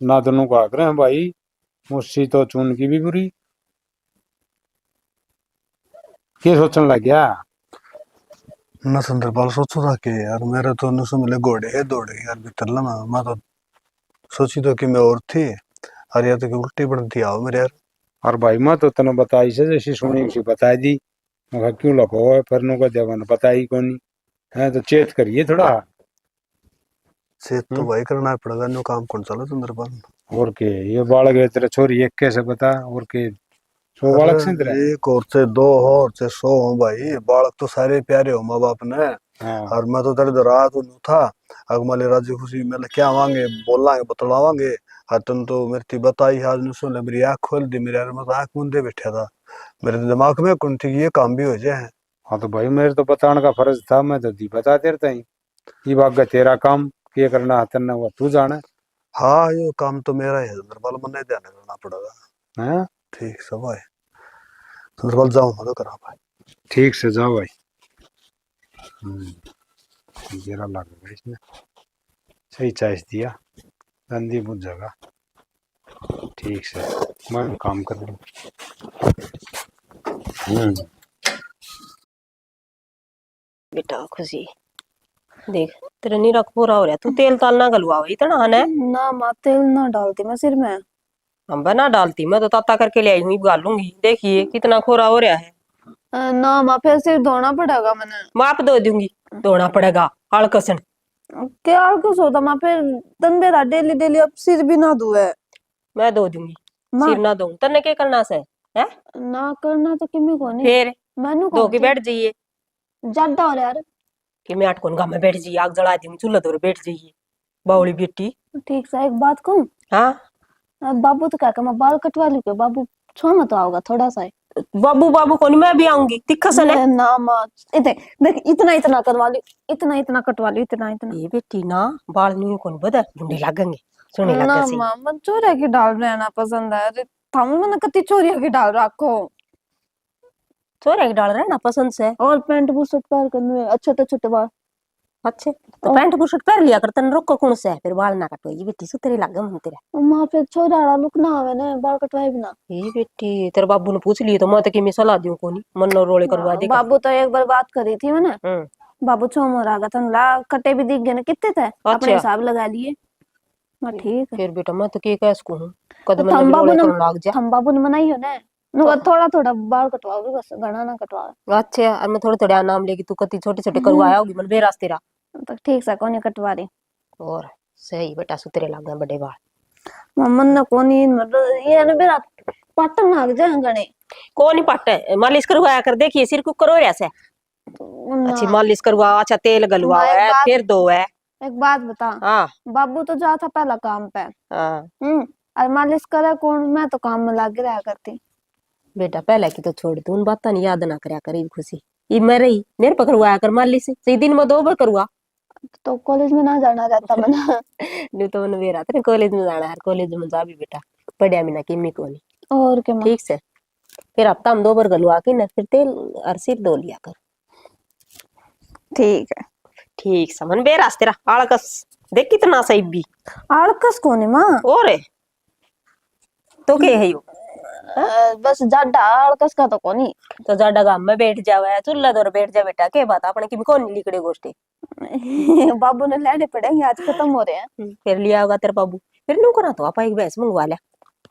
ना, दोनों को आख रहे हैं भाई, मुझसी तो चून की भी बुरी। क्या सोचने लग गया? मैं चंद्रपाल सोचो था कि यार मेरे तो नुसु मिले घोड़े है दौड़े यार भीतर ना, मैं तो सोची तो कि मैं और थी और या तो कि उल्टी पड़ती आओ मेरे यार। और भाई मैं तो तने बताई से जैसी सुनी सी बता दी, मैं कहा क्यों लपो है फिर नो का जवान बताई कौन है, तो चेत करिए थोड़ा। से तो भाई करना ही पड़ेगा, नो काम कौन चला चंद्रपाल। और के ये बालक है तेरा छोरी एक कैसे बता, और के सो बालक से तेरा। अरे एक और से दो हो और से 100 हो भाई, बालक तो सारे प्यारे हो माँ बाप ने। हाँ और मैं तो तेरे रात नू था अगमाले राजी खुशी मेले क्या आवांगे बोलांगे बतलावांगे। और तुम तो मेरी थी बताई आज नु सुन ले, मेरी आंख खोल दी मेरे यार, मैं तो आंख मूंदे बैठा था, मेरे तो दिमाग में कौन थी कि ये काम भी हो जाए। हाँ तो भाई मेरे तो बताने का फर्ज था, मैं तो दी बता देता ही, ये बात तेरा काम क्या करना है तेना वो तू जाने। हाँ ये काम तो मेरा ही है चंद्रपाल, मन्ने ध्यान करना पड़ेगा। हैं ठीक सब भाई, चंद्रपाल जाऊँ मैं तो करा भाई। ठीक से जाओ भाई। जरा लगेगा इसमें, सही चॉइस दिया, गंदी बुझ जाएगा। ठीक से मैं काम कर लूँ। बेटा खुशी देख, तेरा नीरा पूरा हो रहा, तू तेल ताल ना गलवा इतना है। ना माँ तेल ना डालती मैं सिर में। हम बना डालती, मैं तो ताता करके ले आई हूँ, गालूंगी। देखिए कितना खोरा हो रहा है। ना माँ फिर सिर धोना पड़ेगा मैंने। माप दो दूंगी, धोना पड़ेगा हड़कसन। क्या कुछ होता माँ फिर तन मेरा डेली डेली अब सिर भी ना धोए। मैं धो दूंगी, माँ सिर ना दो तन्ने क्या करना से है। ना करना तो किमी को नहीं, फिर मैनू धो कौन के सी बैठ जाइए ज्यादा हो रहा यार। कि मैं आठ कोन में बैठ जाइए, आग जला दूंगी चूल्हा धोर बैठ जाइए बावली बेटी। ठीक से एक बात कहूँ, हाँ बाबू तो क्या मैं बाल कटवा लू के बाबू छो में तो आओगा थोड़ा सा ही। बाबू बाबू कोनी, मैं भी आऊंगी तिखा सन है। ना माँ देख इतना इतना करवा लू, इतना इतना कटवा लू, इतना इतना। ये बेटी ना बाल नहीं कोन बदा बुंडे लागेंगे, सोने ना लगे से। माँ मन चोरिया की डाल रहना पसंद है, अरे थामू मैंने कति चोरिया की डाल रखो। छोरे डाल रहे ना पसंद से। और पैंट बुशर्ट पहन कर अच्छे छोटे बाल। अच्छे तो पैंट बुशर्ट पहन लिया कर, तन रोको कौन से फिर बाल ना कटो। ये बेटी सुतरे लागे मन तेरा। माँ फिर छोरा लुक ना आवे ना बाल कटवाए बिना। ये बेटी तेरे बाबू ने पूछ लिए तो मैं तो कि मैं सलाह दूं कोनी, मन नो रोले करवा दे। बाबू तो एक बार बात करी थी मैंने, हम्म बाबू छो मोर आ गया था ला कटे भी दिख गए ना कितने थे, अपने हिसाब लगा लिए। मैं ठीक है फिर बेटा मैं तो के कह सकूं हूं, कदम थम में बाबू रोले ने कर लाग जा। थम बाबू ने मनाई हो ना नुका थोड़ा थोड़ा बाल कटवाओगे बस, घना ना कटवाओ। अच्छा और मैं थोड़े थोड़े नाम लेगी, तू कति छोटे छोटे करवाया होगी मन बेरास तेरा। तो ठीक से कोनी कटवा रही। और सही बेटा सुतरे लाग गए बड़े बाल। मम्मन ने कोनी मतलब ये ना बेरा पाटन नाग जाए गणे। कौन ही पट्टे मालिश करवाया कर, देखिए सिर को करो ऐसे अच्छी मालिश करवा, अच्छा तेल गलवा है फिर दो है। एक बात बता, हाँ बाबू तो जा था पहला काम पे, हाँ और मालिश करे कौन, मैं तो काम में लग रहा करती। बेटा पहले की तो छोड़ तू, उन बात नहीं याद ना करया करी खुशी। ये मैं रही मेरे पर करवाया कर मालिश, सही दिन में 2 बार करवा। तो कॉलेज में ना जाना रहता मैंने। नहीं तो मैंने मेरा तेरे कॉलेज में जाना है, कॉलेज में जा भी बेटा पढ़िया में ना किमी को नहीं। और क्या माँ? ठीक से फिर हफ्ता में 2 बार गलवा के ना फिर तेल और सिर धो लिया कर। ठीक है ठीक समन बेरास तेरा आलकस देख कितना सही भी। आलकस कौन है माँ? और है तो के है यो बस जाडा आलकस का तो कोनी। तो जाडा गाम में बैठ जावे चूल्हा दौर बैठ जा बेटा, के बात अपने की कौन लिखड़े गोष्ठी। बाबू ने लेने पड़ेंगे आज खत्म हो रहे हैं। फिर लिया होगा तेरा बाबू, फिर नु करा तो आप एक भैंस मंगवा ले।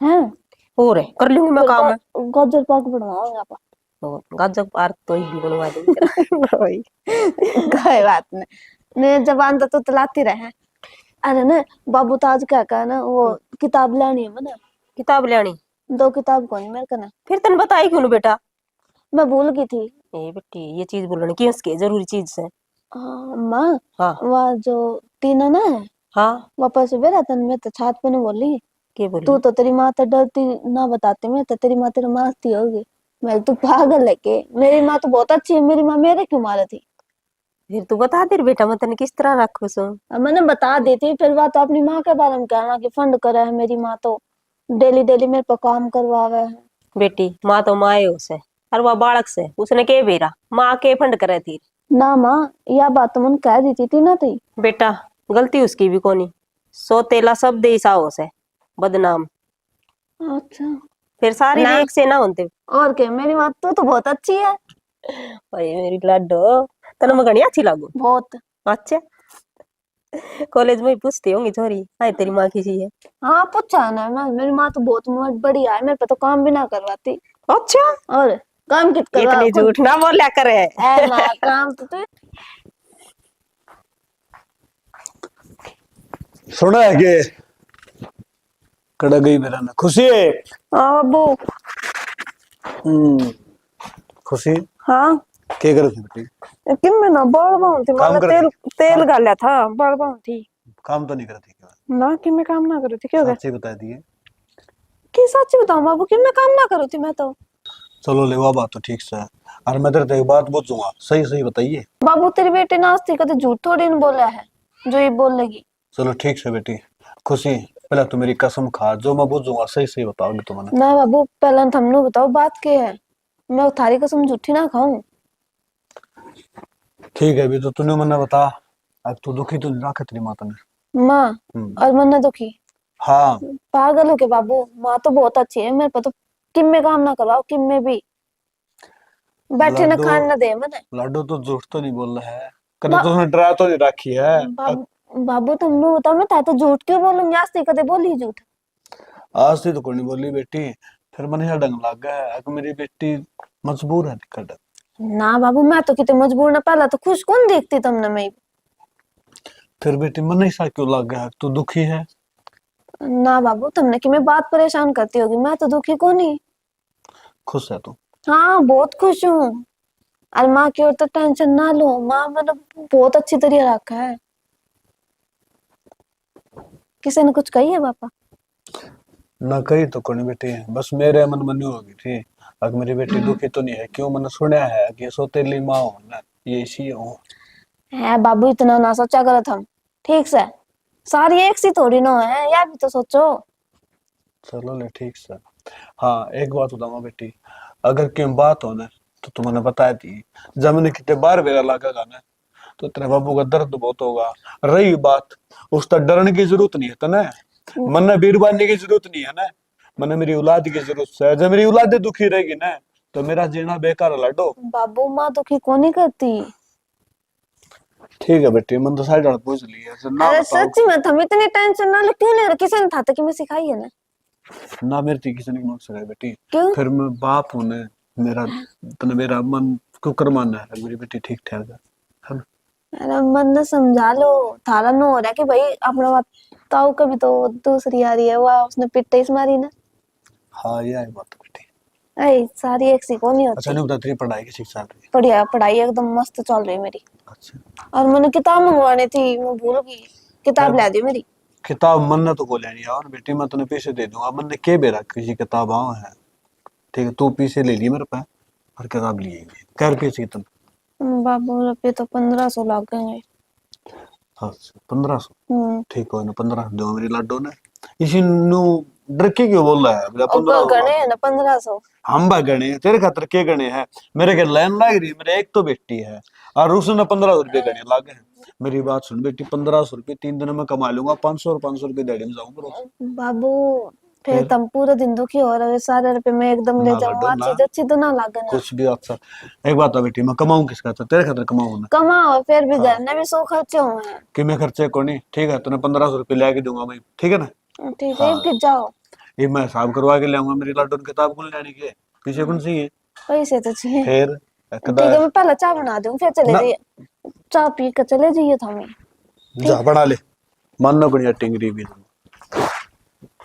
हैं और है कर लूंगी मैं काम है। गाजर पाक बनवाओगे आप? और गजब आर तो ही भी बनवा दूंगी। कोई बात नहीं, मैं जबान तो तुतलाती रहे। अरे ना बाबू तो आज क्या कहा ना वो किताब लेनी है मैंने। किताब लेनी? 2 किताब कौन मेरे को ना। फिर तन बताई क्यों बेटा? मैं भूल गई थी। ए बेटी ये चीज बोलने की उसके जरूरी चीज है। माँ हाँ वह जो टीना ना है हाँ वापस बेरा तन मैं तो छात पे न बोली, के बोली? तू तो तेरी माँ तो डरती ना बताती, मैं तो तेरी माँ तेरे मारती होगी। मैं तू पागल है के, मेरी माँ तो बहुत अच्छी है, मेरी माँ मेरे क्यों मारे थी। फिर तू बता दे रे बेटा, मैं तने किस तरह रखू सो। अब मैंने बता देती फिर बात तो अपनी माँ के बारे में कहना कि फंड करे है मेरी माँ तो डेली डेली मेरे पर काम करवावे है। बेटी माँ तो माँ है उसे, और वह बालक से उसने के बेरा माँ के फंड करे थी। ना माँ, यह बात तो मैंने कह दी थी ना थी। बेटा गलती उसकी भी कोनी, सो तेला सब दे ईसा से बदनाम, अच्छा फिर सारी ना। एक से ना होते। और क्या, मेरी माँ तो बहुत अच्छी है। ओए मेरी लाडो, तने मैं घनी अच्छी लागू। बहुत। अच्छा, कॉलेज में ही पूछती होंगी छोरी हाय तेरी माँ किसी है। हाँ पूछा ना मैं, मेरी माँ तो बहुत बढ़िया है, मेरे पे तो काम भी ना करवाती। अच्छा, और काम कित करवा इतनी खुद। झूठ ना बोलिया करे। है ना काम तो तू। सुना है कि कड़ा गई मेरा ना खुशी है। हाँ अबू। खुशी हाँ क्या कर थी बेटी? किम में ना बड़ बाउं थी, काम मैंने कर तेल तेल काम, गाला था, बड़ बाउं थी। काम तो नहीं करती क्या? ना कि मैं काम ना करूँ थी, क्यों गया सच्ची बता दिए। कि सच बताऊं बाबू कि मैं काम ना करूँ थी मैं तो। चलो ले वो बात तो ठीक से है। और मैं तेरे से एक बात पूछूंगा, सही सही बताइए। बाबू तेरी बेटी नाचती कभी झूठ थोड़ी न बोला है जो ये बोल लगी। चलो ठीक से बेटी। खुशी पहले तू मेरी कसम खा, जो मैं पूछूंगा सही सही बताओगी तो मैंने। ना बाबू पहले थमनो बताओ बात क्या है, मैं थारी कसम झूठी ना खाऊं। ठीक है अभी तो तूने मैंने बता। अब तू दुखी तो नहीं रखा तेरी माता ने? माँ और मन्ना दुखी? हाँ। पागल हो के बाबू, माँ तो बहुत अच्छी है, मेरे पे तो किम में काम ना करवाओ, किम में भी बैठे न लाडो, खान न दे मैंने। लाडो तो झूठ तो नहीं बोल रहा है, कभी बा, तो उसने डरा तो नहीं रखी है। बाबू तुमने बताओ मैं था तो झूठ क्यों बोलूंगी, आज तक कदे बोली झूठ? आज से तो कोई नहीं बोली बेटी, फिर मन यहाँ डंग लग गया है कि मेरी बेटी मजबूर है दिक्कत। ना बाबू मैं तो कितने मजबूर न, पहला तो खुश कौन देखती तुमने मैं। फिर बेटी मन ऐसा क्यों लग गया है? तू दुखी है? ना बाबू तुमने कि मैं बात परेशान करती होगी, मैं तो दुखी को नहीं। खुश है तू? हाँ बहुत खुश हूँ। और माँ की ओर तो टेंशन ना लो, माँ मतलब बहुत अच्छी तरह रखा है। किसी ने कुछ कही है पापा? ना कही तो कोनी बेटी, बस मेरे मन में नहीं होगी थी अगर मेरी बेटी दुखी तो नहीं है। क्यों मैंने सुना है कि सौतेली माँ हो ना, ये इसी हो। है बाबू इतना ना सोचा करो तुम, ठीक से सारी एक सी थोड़ी ना है, यार भी तो सोचो। चलो ले ठीक से। हाँ एक बात बताऊंगा बेटी, अगर क्यों बात हो ना तो तुमने बताया थी, जब मैंने कितने बार बेरा लागेगा ना तो तेरे बाबू का दर्द बहुत होगा। रही बात, उस तक डरने की जरूरत नहीं है तना, मन बीरबानी की जरूरत नहीं है ना, मन मेरी औलाद की जरूरत है। जब मेरी औलाद दुखी रहेगी ना तो मेरा जीना बेकार है लाडो। बाबू माँ दुखी को नहीं करती। ठीक है बेटी, मन तो साइड हाथ पूछ लिया ना अरे बताओ। सच में तुम इतनी टेंशन ना लो, क्यों ले रहे, किसी ने था कि मैं सिखाई है ना। ना मेरी थी किसी ने मत सके बेटी, क्यों? फिर मैं बाप हूं ना, मेरा तने मेरा मन को करवाना है मेरी बेटी ठीक ठहर जा है ना। अरे मन ने समझा लो, थारा नो हो रहा है कि भाई अपना बात ताऊ कभी तो दूसरी आ रही है, वाह उसने पिट्टे इस मारी ना। हाँ ये है बात बेटी। ऐ सारी एक सी को नहीं अच्छा होती। नहीं बता, तेरी पढ़ाई की शिक्षा चल रही है? बढ़िया पढ़ाई एकदम मस्त चल रही है मेरी। अच्छा। और मैंने किताब मंगवानी थी, मैं भूल गई, किताब ला दी मेरी। किताब मन ने तो बोले नहीं और बेटी, मैं तने पैसे दे दूंगा, मन ने के बेरा किसी किताब आओ है। ठीक है तू पैसे ले लिए मेरे पे और किताब लिए क्या रुपये चाहिए तुम? बाबू रुपये तो 1500 लग गए। अच्छा 1500? ठीक है ना 1500 दो मेरी लाडो ने। इसी नु डर के क्यों बोल रहा है मेरा? और 1500 गणे है ना 1500। हम बा गणे तेरे खातर के गणे हैं? मेरे के लाइन लाग रही है, मेरे एक तो बेटी है और उसने 1500 रुपये गणे लागे हैं। मेरी बात सुन बेटी, 1500 रुपये 3 दिन में कमा लूंगा, 500 और 500 रुपये दिहाड़ी में जाऊंगा। बाबू फिर फिर तुम पूरे दिन दुखी हो रहे हो, सारे रुपए मैं एकदम ले ना लाडो जाऊंगा, ना, चीज अच्छी तो ना लागे ना। कुछ भी अच्छा। एक बात है बेटी, मैं कमाऊं किसका? तेरे खातर कमाऊं ना। कमाओ फिर भी, हाँ घर में भी 100 खर्चे हुए हैं। कि मैं खर्चे को नहीं, ठीक है तूने 1500 रुपये ला के दूंगा मैं, ठीक है ना? ठीक है हाँ गिर जाओ। ये मैं हिसाब करवा के लाऊंगा, मेरी लाडो की किताब कौन लेने के पीछे कौन सी है? पैसे तो चाहिए। फिर ठीक है मैं पहले चाय बना दूं फिर चले ना जाइए, चाय पी कर चले जाइए हमें। जा बना ले, मानना को नहीं टिंगरी भी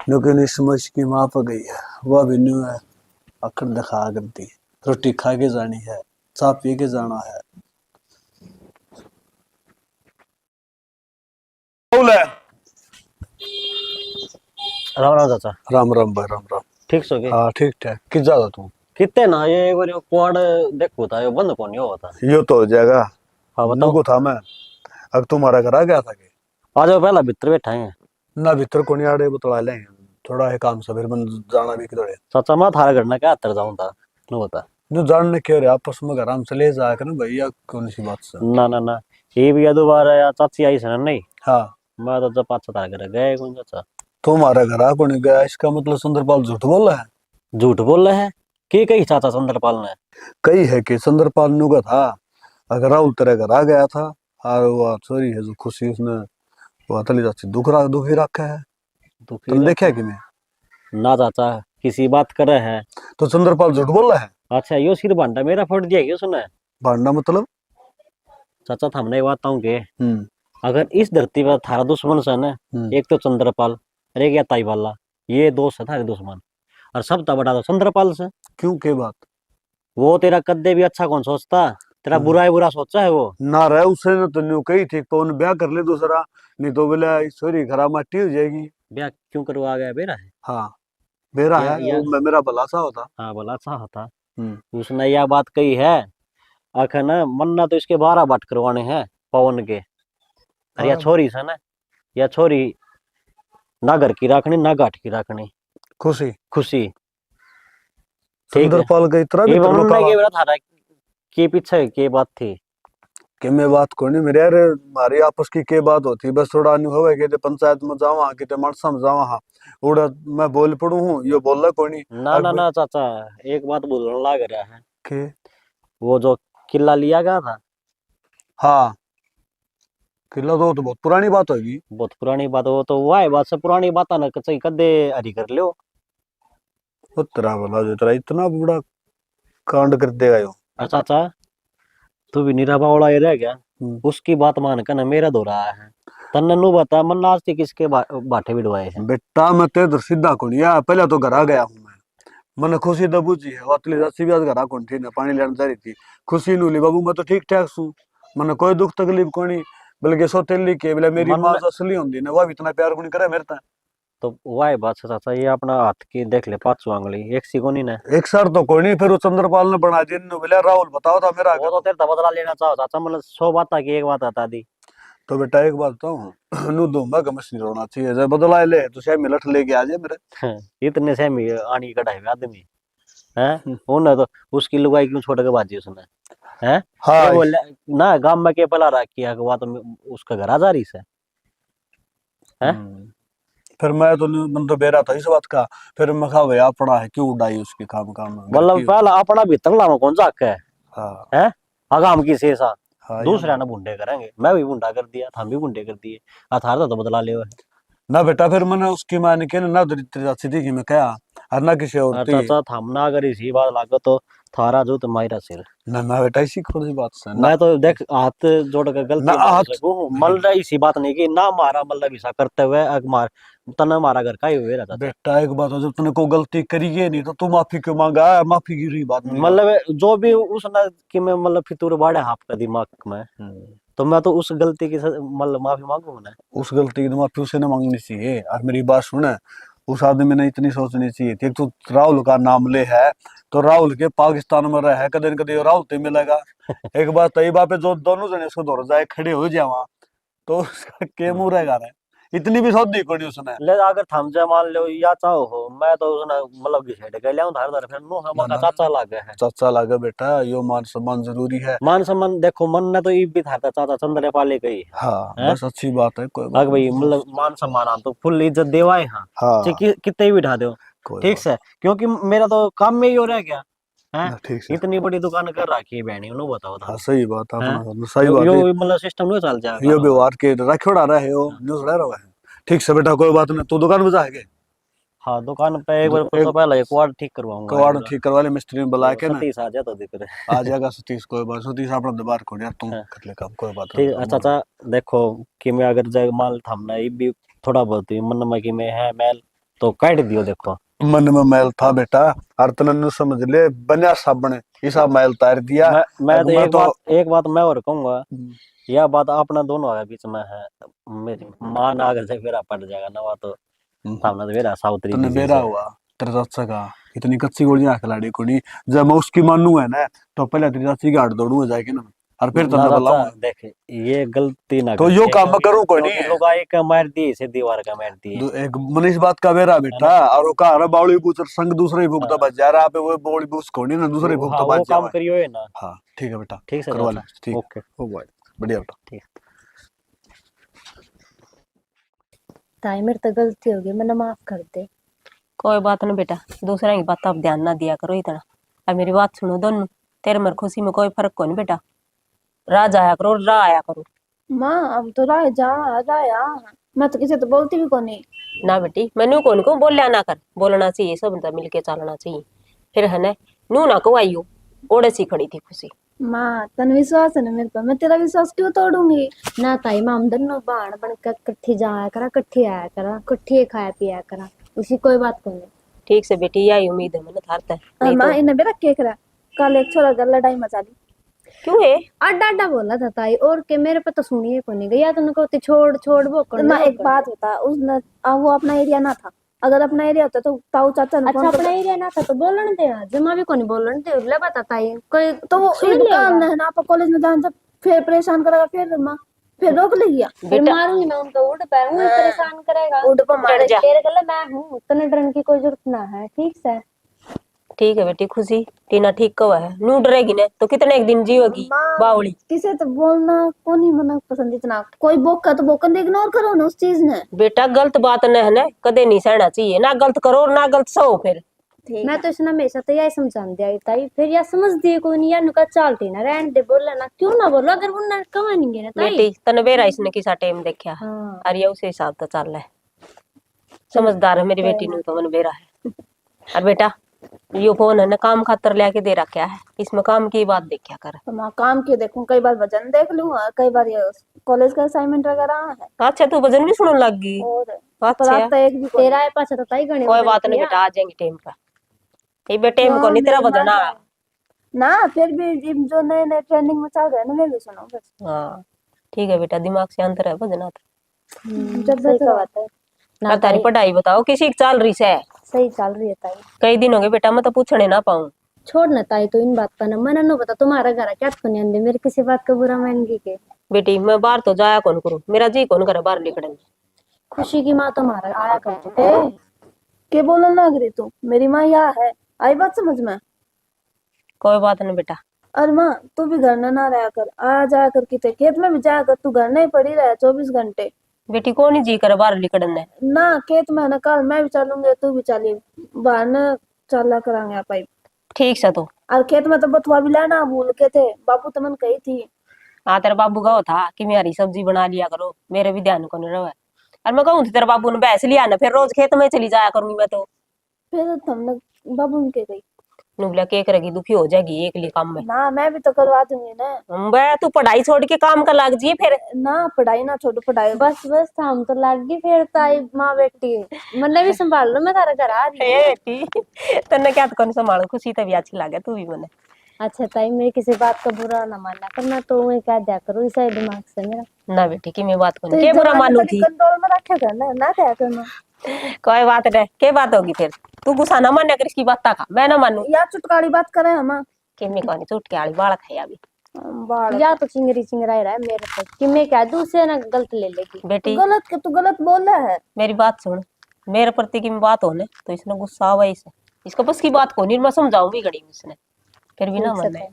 लेकिन इस समझ की माँ पर गई है, वह भी न्यू है अखड़ दिखा करती, रोटी खा के जानी है, चाय पी के जाना है। राम राम चाचा। राम राम भाई राम राम। ठीक सो के? हाँ ठीक ठाक। किस ज्यादा तू? कितने ना ये एक बार क्वाड देखो था, ये बंद कौन नहीं हुआ था। यो तो हो जाएगा, हाँ बताओ। नुको था मैं, अब तुम्हारा घर आ गया था के आ जाओ, पहला भीतर बैठा है। ना भीतर को नहीं आड़े बतला लेंगे, थोड़ा है काम से फिर मन जाना भी किधर है। चाचा मैं थारा घर ना क्या तर जाऊं था, नो बता। जो जानने क्यों रे आपस में आराम से ले जाकर ना भैया, कौन सी बात से। ना ना ना, ये भी दोबारा या चाची आई से नहीं, हाँ मैं तो जब पाँच थारा घर गए कौन चाचा। तुम्हारा घर आ कौन गया, इसका मतलब सुंदरपाल झूठ बोल रहा है। झूठ बोल रहे हैं कि कही चाचा चंद्रपाल ने। कई है कि सुंदरपाल नु का था, अगर राहुल तेरे घर आ गया था, और वो छोरी है जो खुशी उसने वो अतली चाची दुखी रखा है, दुखी तुम देखा रखा कि मैं। है। ना चाचा किसी बात करे है। तो सुंदरपाल झूठ बोल रहा है। अच्छा यो सिर भांडा मेरा फट दिया क्यों सुना है? भांडा मतलब। चाचा थामने ये बात हूँ के हम्म अगर इस धरती पर थारा दुश्मन से ना, एक तो चंद्रपाल और एक या ताईवाला, ये दो से थारे दुश्मन, और सब तो बड़ा तो चंद्रपाल से। क्यों के बात। वो तेरा कद्दे भी अच्छा कौन सोचता, तेरा बुरा ही बुरा सोचा है वो। ना रहे उसने न तो न्यू कही थी तो ब्याह कर ले दूसरा, नहीं तो बोले छोरी खराब माटी हो जाएगी। ब्याह क्यों करवा गया बेरा है? हाँ मेरा या, है या, वो मेरा भला सा होता। हाँ बोला अच्छा था। हम्म उसने यह बात कही है, आखिर ना मन्ना तो इसके 12 बात करवाने हैं पवन के। और या हाँ। छोरी से ना, या छोरी ना घर की रखनी ना घाट की रखनी। खुशी खुशी ठीक है। सुंदरपाल का इतना भी ये तरलो मन्ना का के बेरा थारा के पीछे के बात थी। कि मैं बात को नहीं मेरे यार, हमारी आपस की के बात होती बस थोड़ा अनुभव है कि पंचायत में जावा कि मानसा में जावा। हाँ उड़ा मैं बोल पड़ू हूँ ये बोल रहा कोई नहीं। ना ना ना चाचा, एक बात बोलने लग रहा है। के वो जो किला लिया गया था, हाँ किला तो बहुत पुरानी बात होगी। बहुत पुरानी बात। वो तो वाह बात से पुरानी बात है ना, कच्चे कदे हरी कर लो। वो तेरा बोला जो तेरा इतना बड़ा कांड कर देगा यो। अच्छा चाचा तू भी निरा बावड़ा ही रह गया, हम्म। उसकी बात मान कर ना मेरा दो रहा है। तन्ने नु बता मन आज तक किसके बाटे बिड़वाए हैं? बेटा मैं तेरे तो सीधा कौन या पहले तो घर आ गया हूँ मैं, मन खुशी दबूची है वातली राशि भी आज घर आ कौन थी ना पानी लेने जा रही थी। खुशी नूली बाबू मैं तो ठीक ठाक सू, मन कोई दुख तकलीफ कोनी, बल्कि सोतेली के बोले मेरी मन माँ जो असली होंगी ना वो भी इतना प्यार कोनी करे मेरे ता। तो वाह बात से चाचा, ये अपना हाथ की देख ले पांचों आंगली एक सी कोनी ने। एक सर तो कोई नहीं, फिर वो चंद्रपाल ने बना दी ने बोले राहुल बताओ था मेरा वो तो तेरे तो बदला लेना चाहो चाचा, मतलब 100 बात की एक बात बता दी। तो बेटा एक बात बताऊं नू दूंगा कमस नहीं रोना चाहिए जब बदला ले तो शायद मिलट लेके आ जाए मेरे। इतने से मी आनी कढ़ाई में आदमी है। उन्हें तो उसकी लुगाई क्यों छोड़ के बाजी उसने है। हाँ ये बोले ना गांव में के पला रखी है वो तो उसका घर आ जा रही से है। फिर मैं तो मन तो बेरा था इस बात का, फिर मैं कहा भाई अपना है क्यों उड़ाई उसकी काम काम घर मतलब की। पहला अपना भीतर लावा कौन जाके हाँ है आगाम की शेषा हाँ दूसरा ना बुंडे करेंगे। मैं भी बुंडा कर दिया, हम भी बुंडे कर दिए, अथार तो बदला ले। ना बेटा फिर मैंने उसकी माँ ने कहना ना सीधी की मैं कहा और ना किसी और और थी। चाचा थामना अगर इसी बात लागो तो थारा जो तुम्हारा सिर। ना मैं बेटा इसी खोड़ सी बात से ना, मैं तो देख हाथ जोड़ कर ना गलती मान हाथ- सकूं, मतलब इसी बात नहीं की ना मारा मतलब ऐसा करते हुए मार तना मारा घर का ही हुए रहता था। बेटा एक बात है जब तूने कोई गलती करी है नहीं तो तू माफी क्यों मांगा, माफी की रही बात नहीं। मतलब जो भी उसने कि मैं मतलब फितूर बाड़े हाफ का दिमाग में, तो मैं तो उस गलती की मतलब माफी मांगू ना। उस गलती की माफी उसे ना मांगनी चाहिए। और मेरी बात सुने, उस आदमी ने इतनी सोचनी चाहिए थी। एक तो राहुल का नाम ले है तो राहुल के पाकिस्तान में रहे कदे न कदे राहुल तो मिलेगा। एक बात तई बात पे जो दोनों जने उसको दौड़ जाए खड़े हो जावा तो उसका के मुंह रहेगा रे, इतनी भी सोच दी कोनी उसने। ले अगर थम जा मान लो या चाहो हो, मैं तो उसने मतलब घिसेड़ के ले धार धार फिर नो हम का चाचा लागे है। चाचा लागे बेटा यो मान सम्मान जरूरी है। मान सम्मान देखो मन ने तो ये भी था चाचा चंद्र पाले गई हाँ है? बस अच्छी बात है कोई अगर बात भाई नहीं। मतलब मान सम्मान आ तो फुल इज्जत देवाए। हाँ हाँ चाहे कितने भी बिठा दो कोई ठीक से, क्योंकि मेरा तो काम में ही हो रहा क्या है। बात- ठीक है। इतनी बड़ी दुकान कर रखी है बहनी उन्होंने बताओ था हाँ सही बात है हैं? अपना सही यो बात है। मतलब सिस्टम नहीं चल यो जाएगा। व्यवहार के रखोड़ा रहे हो न्यूज रह रहा है। ठीक से बेटा कोई बात नहीं, तू दुकान में जाएगा हाँ दुकान पे एक बार तो पहले एक वार्ड ठीक करवाऊंगा। कबाड़ ठीक करवा ले मिस्त्री ने बुला के ना। सतीश आ जाए तो दिख रहे। आ जाएगा सतीश कोई बात, सतीश अपना दबार को यार तुम हाँ। कर ले काम कोई बात ठीक नहीं। है चाचा देखो कि मैं अगर जाए माल थमना ये भी थोड़ा बहुत ही मन में कि मैं है मैल तो काट दियो। देखो मन में मैल था बेटा और तने समझ ले बनिया साबण ऐसा मैल तार दिया। मैं तो अब एक बात मैं और कहूंगा, यह बात अपना दोनों के बीच में है। मेरी माँ ना अगर से मेरा पड़ जाएगा ना तो सामने तो मेरा साउतरी तने किसी बेरा से। हुआ तेरे चाचा का इतनी कच्ची गोलियां खिलाड़ी को नहीं। जब मैं उसकी मानू है ना तो पहले तेरी चाची की हाथ दौड़ूंगा जाके ना, और फिर तो ना मैं चाचा, बुलाऊंगा। देख ये गलती ना तो कर, यो ये काम मैं कभी करूं कोई छोटे नहीं। लुगाई का मार दी से दीवार का मार दी है। एक मनीष बात का बेरा बेटा, और वो कहा बावली बूच संग दूसरे भूख तो हाँ। बच जा रहा पे, वो बावली बूच कोनी ना दूसरे भूख हाँ तो वो बच काम जावा। करियो है ना। हाँ ठीक है बेटा, ठीक है करवा चाचा, ले, ठीक ओके। हो गया, बढ़िया बेटा। ठीक। ताई मेरे तो गलती होगी, मैंने माफ कर दे। कोई बात नहीं बेटा, दूसरा की बात अब ध्यान ना दिया करो इतना। अब मेरी बात सुनो दोनों, तेरे मेरे खुशी में कोई फर्क को नहीं बेटा। राह जाया करो, राह आया करो। माँ अब तो राय जा राया, मैं तो किसी तो बोलती भी को नहीं। ना बेटी, मैनू कौन को बोलिया ना कर, बोलना चाहिए, सब मिल मिलके चलना चाहिए। फिर है ना, नू ना को आइयो, ओड़े सी खड़ी थी खुशी। माँ तन विश्वास है ना मेरे पर, मैं तेरा विश्वास क्यों तोड़ूंगी। ना ताई माम दोनों बाण बनकर कट्ठी जाया करा, कट्ठी आया करा, कट्ठी खाया पिया करा, उसी कोई बात को नहीं। ठीक से बेटी, यही उम्मीद है मैंने थारते। और नहीं माँ तो इन्हें बेरा केक रहा, कल एक छोरा घर लड़ाई मचा ली। क्यों है? अड्डा अड्डा बोला था ताई, और के मेरे पे तो सुनिए को नहीं गया, तुमने कहते छोड़ छोड़ वो कर माँ एक बात बता, उसने वो अपना एरिया ना था, अगर अपना एरिया होता तो ताऊ चाचा ने अच्छा फोन अपना एरिया ना था तो बोलन दे, जमा भी को नहीं बोलन दे, ले बता ताई कोई तो वो सुन एक लेगा। दुकान है ना, आप कॉलेज में जान जब फिर परेशान करेगा, फिर माँ फिर रोक लेगी। फिर मारूंगी मैं उनको, उड़ पे हूँ परेशान करेगा, उड़ पे मारे जा। तेरे गले मैं हूँ, तने डरने की कोई जरूरत ना है, ठीक से। ठीक है बेटी खुशी, टीना ठीक कवा है, नू डरेगी ने तो कितने एक दिन जीवेगी बावली। किसे तो बोलना को नहीं मना पसंद इतना, कोई बोका तो बोकन इग्नोर करो ना उस चीज ने। बेटा गलत बात न है ना, कदे नहीं सहना चाहिए, ना गलत करो और ना गलत सहो फिर। मैं तो इसने हमेशा तो यही समझान दिया ताई, फिर या समझ दिए कोई नहीं, या नुका चालती ना रहने दे, बोला ना क्यों ना बोलो, अगर वो ना कमाएंगे ना ताई। बेटी तने बेरा इसने किसा टाइम देखा, हाँ और ये उसे हिसाब तो चल रहा है। समझदार है मेरी बेटी नु तो मन बेरा है। और बेटा यो फोन है ना काम खातर लेके दे रखा है, इसमें काम की बात देखा कर। तो मैं काम क्यों देखूं, कई बार भजन देख लूं, और कई बार ये कॉलेज का असाइनमेंट वगैरह है। अच्छा तू भजन भी सुनने लग गई? और अच्छा पर आता एक भी कोई तेरा है पाछा तो ताई गणे कोई बात नहीं बेटा, आ जाएंगे टाइम पर। ये बेटे टाइम को नहीं तेरा मेरी माँ भजना। का- ना फिर भी जो नए नए ट्रेंडिंग में चल रहे हैं ना, मैं भी सुनो बस। हाँ ठीक है बेटा, दिमाग से अंतर है भजना तो। जब सही तो का बात है ना और तारी ताई, पढ़ाई बताओ किसी की चल रही से? सही चल रही है ताई। कई दिन हो गए बेटा, मैं तो पूछने ना पाऊं। छोड़ ना ताई, तो इन बात का ना मना नो बता, तुम्हारा घर है क्या तो नहीं आंदे, मेरी किसी बात का बुरा मानेंगी के। बेटी मैं बाहर तो जाया कौन करूं, मेरा जी कौन करे बाहर निकलने। खुशी की माँ तुम्हारा आया करती थी। ए के बोलने लग रही तू, मेरी माँ यहाँ है, आई बात समझ में। कोई बात नहीं बेटा। और माँ तू भी घर ना रहा कर, आ जाया कर, किते खेत में भी जाया कर, तू घर नहीं पड़ी रहा 24 घंटे। बेटी कौन ही जी करे बाहर निकलने। ना खेत में ना, कल मैं भी चलूंगी तू भी चली, बाहर न चला करांगे आप। ठीक से तो और खेत में तो बथुआ भी लाना भूल के थे, बापू तमन कही थी। हाँ तेरे बाबू का था कि मैं हरी सब्जी बना लिया करो, मेरे भी ध्यान को नहीं रहा। और मैं कहूँ तेरे बाबू ने भैंस लिया ना, फिर रोज खेत में चली जाया करूंगी मैं तो। फिर हमने बाबू उनके गई नुबला के करेगी, दुखी हो जाएगी एक लिए काम में। ना, मैं भी तो करवा दूंगी ना। बे तू पढ़ाई छोड़ के काम का लग जी फिर। ना पढ़ाई ना छोड़ो, पढ़ाई बस बस हम तो लग गई फिर ताई माँ बेटी, मैंने भी संभाल लो, मैं तारा घर आ रही हूँ। बेटी तन्ने क्या तो कौन संभालो, खुशी तभी अच्छी लगे तू भी मने। अच्छा ताई मेरी किसी बात का बुरा ना मानना करना, तो मैं क्या दिया करूँ इस दिमाग से मेरा। ना बेटी की मैं बात तो करूँ के बुरा मानू थी। कंट्रोल में रखा करना ना, क्या करना। कोई बात नहीं, के बात होगी फिर, तू गुस्सा ना मान्या कर इसकी बात का, मैं ना मानू। या चुटकाली बात करे हम कि मैं कहनी चुटकी आली बालक है अभी। बाल। या तो चिंगरी चिंगराई रहा है मेरे पे कि मैं क्या दूसरे ना गलत ले लेगी। बेटी गलत के तू गलत बोल रहा है। मेरी बात सुन, मेरे प्रति की बात होने तो इसने गुस्सा आवा इसे, इसको बस की बात को नहीं मैं समझाऊं भी घड़ी उसने, फिर भी ना ठीक से माने।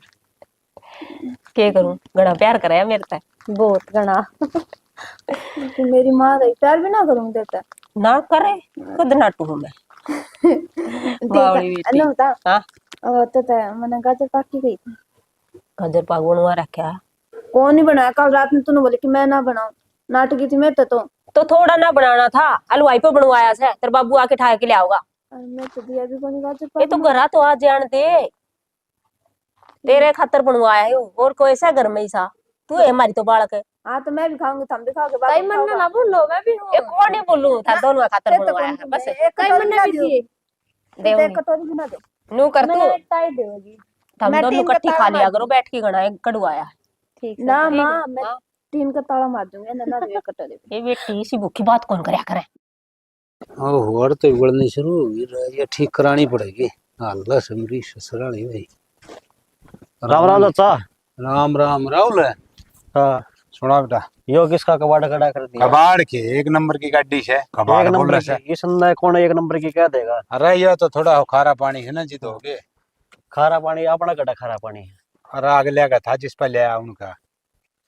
के करूं, घड़ा प्यार कराया मेरे तक। बहुत घना। तू मेरी माँ रही, प्यार भी ना करूँ देता। ना करे खुद नाटू हूं मैं। बावली बेटी। ना बता हाँ तो मैंने गाजर पाक की गई थी। गाजर पाक बनवा रखा। कौन नहीं बनाया, कल रात में तूने बोले कि मैं ना बनाऊं, नाटकी थी मैं तो थोड़ा ना बनाना था, हलवाई पे बनवाया से, तेरे बाबू आके ठा के ले आओगा। मैं तो दिया भी कौन गाजर ये पाक तो में। घरा तो आ जान दे, तेरे खातर बनवाया है और कोई ऐसा घर में ही सा, तू है हमारी तो बालक है। हाँ तो मैं भी खाऊंगी, तुम भी खाओगे, ताई मन ना बोलो, मैं भी हूँ। ये कौन नहीं बोलूं था, दोनों खातर बनवाया है बस। ताई मन भी दी, देऊंगी कटोरी भी ना दे। नू कर तू, मैंने ताई देगी। हम मैं दोनों तीन इकट्ठी कतार खा लिया मार करो बैठ के, घना एक कड़वाया है। ठीक ना है माँ मैं हाँ। 3 का ताला मार दूंगी ना, ना दे कटोरी भी। ये बेटी इसी भूखी बात कौन करया करे। ओहो और तो उगड़नी शुरू होगी, ये ठीक करानी पड़ेगी। अल्लाह से मेरी ससुराली भाई। राम राम चाचा। राम राम राहुल है। हाँ सुना बेटा, यो किसका कबाड़ खड़ा कर दिया? कबाड़ के 1 नंबर की गाड़ी है, कबाड़ एक बोल नंबर रहा है। की, इस अंदर कौन एक नंबर की कह देगा? अरे ये तो थोड़ा खारा पानी है ना जी, तो हो गए। खारा पानी अपना गड्ढा, खारा पानी है। अरे आगे लेगा था जिस पर ले आया उनका,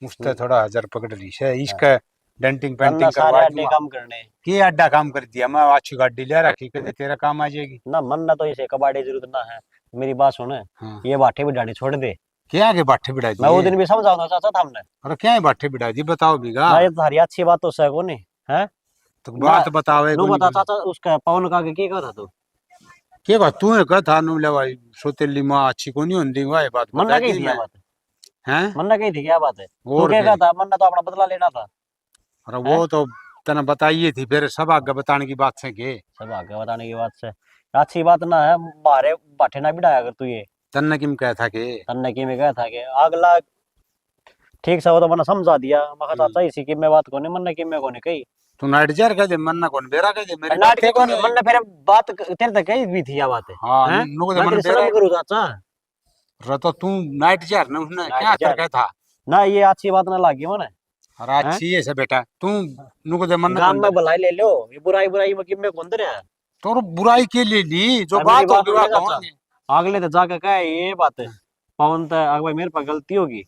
मुझसे थोड़ा हजार पकड़ ली है इसका। डेंटिंग तन्ना पेंटिंग सारे करवा अड्डे दूंगा। काम करने। के अड्डा काम कर दिया, मैं अच्छी गाड़ी ले रखी, कहते तेरा काम आ जाएगी। ना मन ना तो इसे कबाड़े जरूरत ना है। मेरी बात सुन, हाँ। ये बाटे भी डाड़ी छोड़ दे। क्या आगे बाठे बिड़ा मैं वो दी? दिन भी समझाऊंगा चाचा था हमने। अरे क्या है बाठे बिड़ा दी, बताओ बीघा। ना ये तुम्हारी अच्छी बात तो सको नहीं है। तो बात ना, बताओ नु बता चाचा, उसका पवन का आगे की कहा था तू? के बात तू है कहा था नु ले भाई, सोतेली माँ अच्छी को नहीं होती वाह बात मन बता ना कही दी थी मैं। क्या बात है? हैं? मन ना कही थी क्या बात है? तू और क्या फिर? कहा था? मन ना तो अपना बदला लेना था। अरे वो तो तना बताइए थी, फिर सब आगे बताने की बात से के सब आगे बताने की बात से अच्छी बात ना है। बारे बाटे ना बिठाया अगर तू ये तन्ने किम कहा था के। तन्ने की में कहा था कि अगला ठीक से वो तो मैंने समझा दिया। मैं कहा चाचा इसी की मैं बात कोने मन ने की में कोने कही। तू नाइट जार कह दे, मन्ना कौन बेरा कह दे, मेरी बात नाटक थे कौन मन ने फिर बात तेरे तक कही भी थी या बात है? हाँ हैं? नुको दे मैं मन तेरी बेरा। शर्म करूँ चाचा? अरे तो तू नाइट जार ना उसने नाइट क्या जार। कर था। ना ये अच्छी बात ना लगी मैंने। अरे अच्छी है से बेटा, तू नुको दे मन गांव कौन में भलाई ले लो, ये बुराई बुराई में किम में कौन दे रहा है? तो बुराई के लिए ली, जो अरे मेरी बात होगी सुन ले वह चाचा। कहोगे। अगले तो जाके कहा ये बात है पवन तो अगर भाई मेरे पर गलती होगी।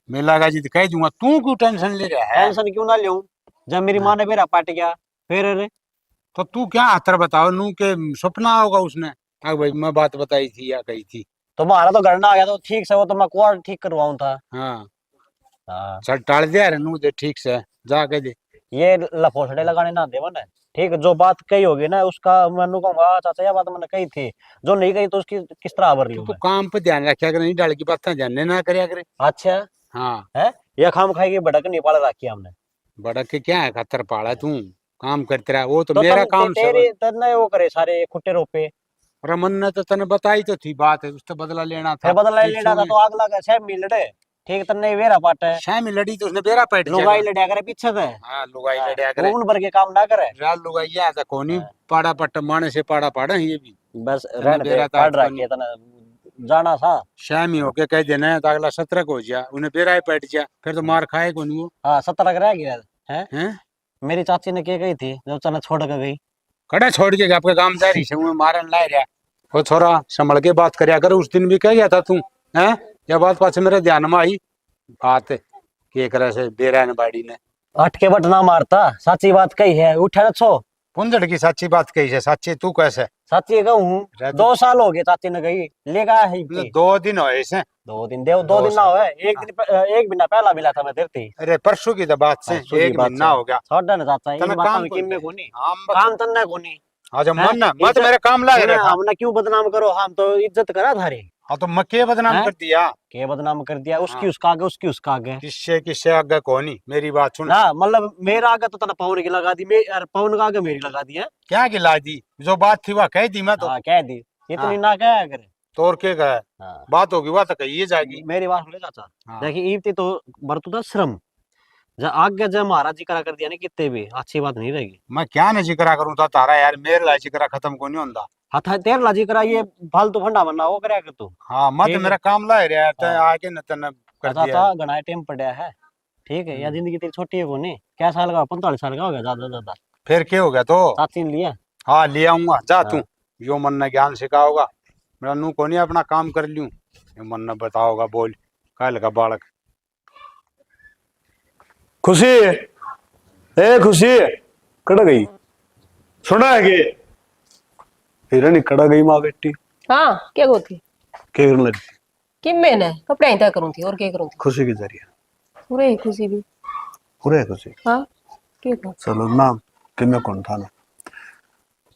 मैं लगा जी तो कह दूंगा, तू क्यों टेंशन ले रहा है। टेंशन क्यों ना लूं? जब मेरी माँ ने मेरा पाट गया फिर अरे तो तू क्या आतर बताओ नू के सपना होगा उसने। हाँ भाई मैं बात बताई थी या कही थी। तुम्हारा तो घर ना आ गया तो ठीक से वो तो मैं कुआर ठीक करवाऊं था। हाँ हाँ चल टाल दिया रे नू दे, ठीक से जा कह दे। ये लफोसड़े लगाने ना दे मैंने। ठीक है, जो बात कही होगी ना उसका मैं कहूंगा चाचा ये बात मैंने कही थी, जो नहीं कही तो उसकी किस तरह आवर रही तू हूँ तो मैं? काम पे ध्यान रखा कर, नहीं डाल की बात ध्यान ना करया करे। अच्छा हाँ है, ये खाम खाएगी भड़क नहीं पाल रखी हमने। बड़ा के क्या है, खतर पाड़ा तू काम करते रहा, वो तो तो मेरा तन काम सब। तेरे तने वो करे सारे खुट्टे रोपे। रमन ने तो तने बताई तो थी बात है, उससे बदला लेना था। फिर बदला पीछू लेना था में तो आग लगा छह मिल लड़े। ठीक तन्ने वेरा पाट है, शाम में लड़ी तो उसने बेरा पैट लुगाई लड़िया करे पीछे से। हाँ लुगाई हाँ, लड़िया वो करे। उन भर के काम ना करे। राल लुगाई आ था कोनी हाँ। पाड़ा पट्ट माने से पाड़ा पाड़ा ये भी। बस तन्ने रहने दे, बेरा था पढ़ आज रखी है तने जाना था। शाम ही होके कह देना तो अगला 17 को हो जा, उन्हें बेरा ही पैट जा, फिर तो मार खाए कौन वो। हाँ 17 रह गया है। हैं मेरी चाची ने क्या कही थी जो चना छोड़ कर गई? कड़ा छोड़ के आपके काम दारी से उन्हें मारन ला रहा। वो छोरा संभल के बात करया कर, उस दिन भी कह गया था तू। हैं यह बात पास मेरे ध्यान में आई बात के करे से बेरा ने बाड़ी ने अटके बट ना मारता, साची बात कही है उठा न छो। पुंजड़ की सच्ची बात कही है, सच्ची तू कैसे। साची कहूँ रह 2 साल हो गए चाची ने गई लेगा है इतनी। 2 दिन हो ऐसे। 2 दिन दे 2 दो दिन ना हुए, एक दिन एक महीना पहला मिला था मैं तेरे थी। अरे परसों की तो बात से परसों की 1 बात महीना से। हो गया। छोड़ ना चाचा तने इन बातों काम में कौन किम में दे? कोनी हम काम तन्ने कोनी। आज हैं? मन मत इज्जत- मेरे काम ला सुने, रहा था। हमने क्यों बदनाम करो, हम तो इज्जत करा थारी। हाँ तो मैं के बदनाम हैं? कर दिया। के बदनाम कर दिया उसकी हाँ। उसका आगे, उसकी उसका आगे। किससे किससे आगे कोनी, मेरी बात सुन। ना मतलब मेरा आगे तो तना पवन की लगा दी, यार पवन का आगे मेरी लगा दी है। क्या गिला दी, जो बात थी वह कह दी मैं तो। हाँ कह दी इतनी हाँ। ना कह करे। तोड़ के गए हाँ बात होगी वह तो कही जाएगी। मेरी बात सुने चाचा। हाँ। देखिए ईवती तो बरतू था श्रम, जब आगे जब महाराज जी करा कर दिया ना कितने भी अच्छी बात नहीं रहेगी। मैं क्या न जिक्रा करूं था तारा यार, मेरे ला जिक्रा खत्म को नहीं होता। हाथ तेर लाजी करा ये फालतू फंडा बनना वो करे कर तू। हाँ मत ठीक है। मेरा काम ला रहा है, हाँ। आगे न तन कर चाचा दिया। था घना टाइम पड़ा है। ठीक है, या जिंदगी तेरी छोटी है कोनी, क्या साल का 45 साल का हो गया ज्यादा से ज्यादा। फिर क्या हो गया तो। चाची ने लिया। हाँ ले आऊंगा जा हाँ। तू, जो मन ने ज्ञान सिखा होगा मेरा नू को नहीं अपना काम कर लूं, जो मन ने बताओगा बोल कल का बालक। खुशी ए खुशी कड़ गई सुना है कि हिरण कड़ा गई माँ बेटी हाँ क्या गो थी के करने लगी कि मैंने कपड़े ही तय करूँ थी और क्या करूँ थी खुशी के जरिए पूरे ही खुशी भी पूरे खुशी हाँ क्या करूँ चलो नाम कि मैं कौन था ना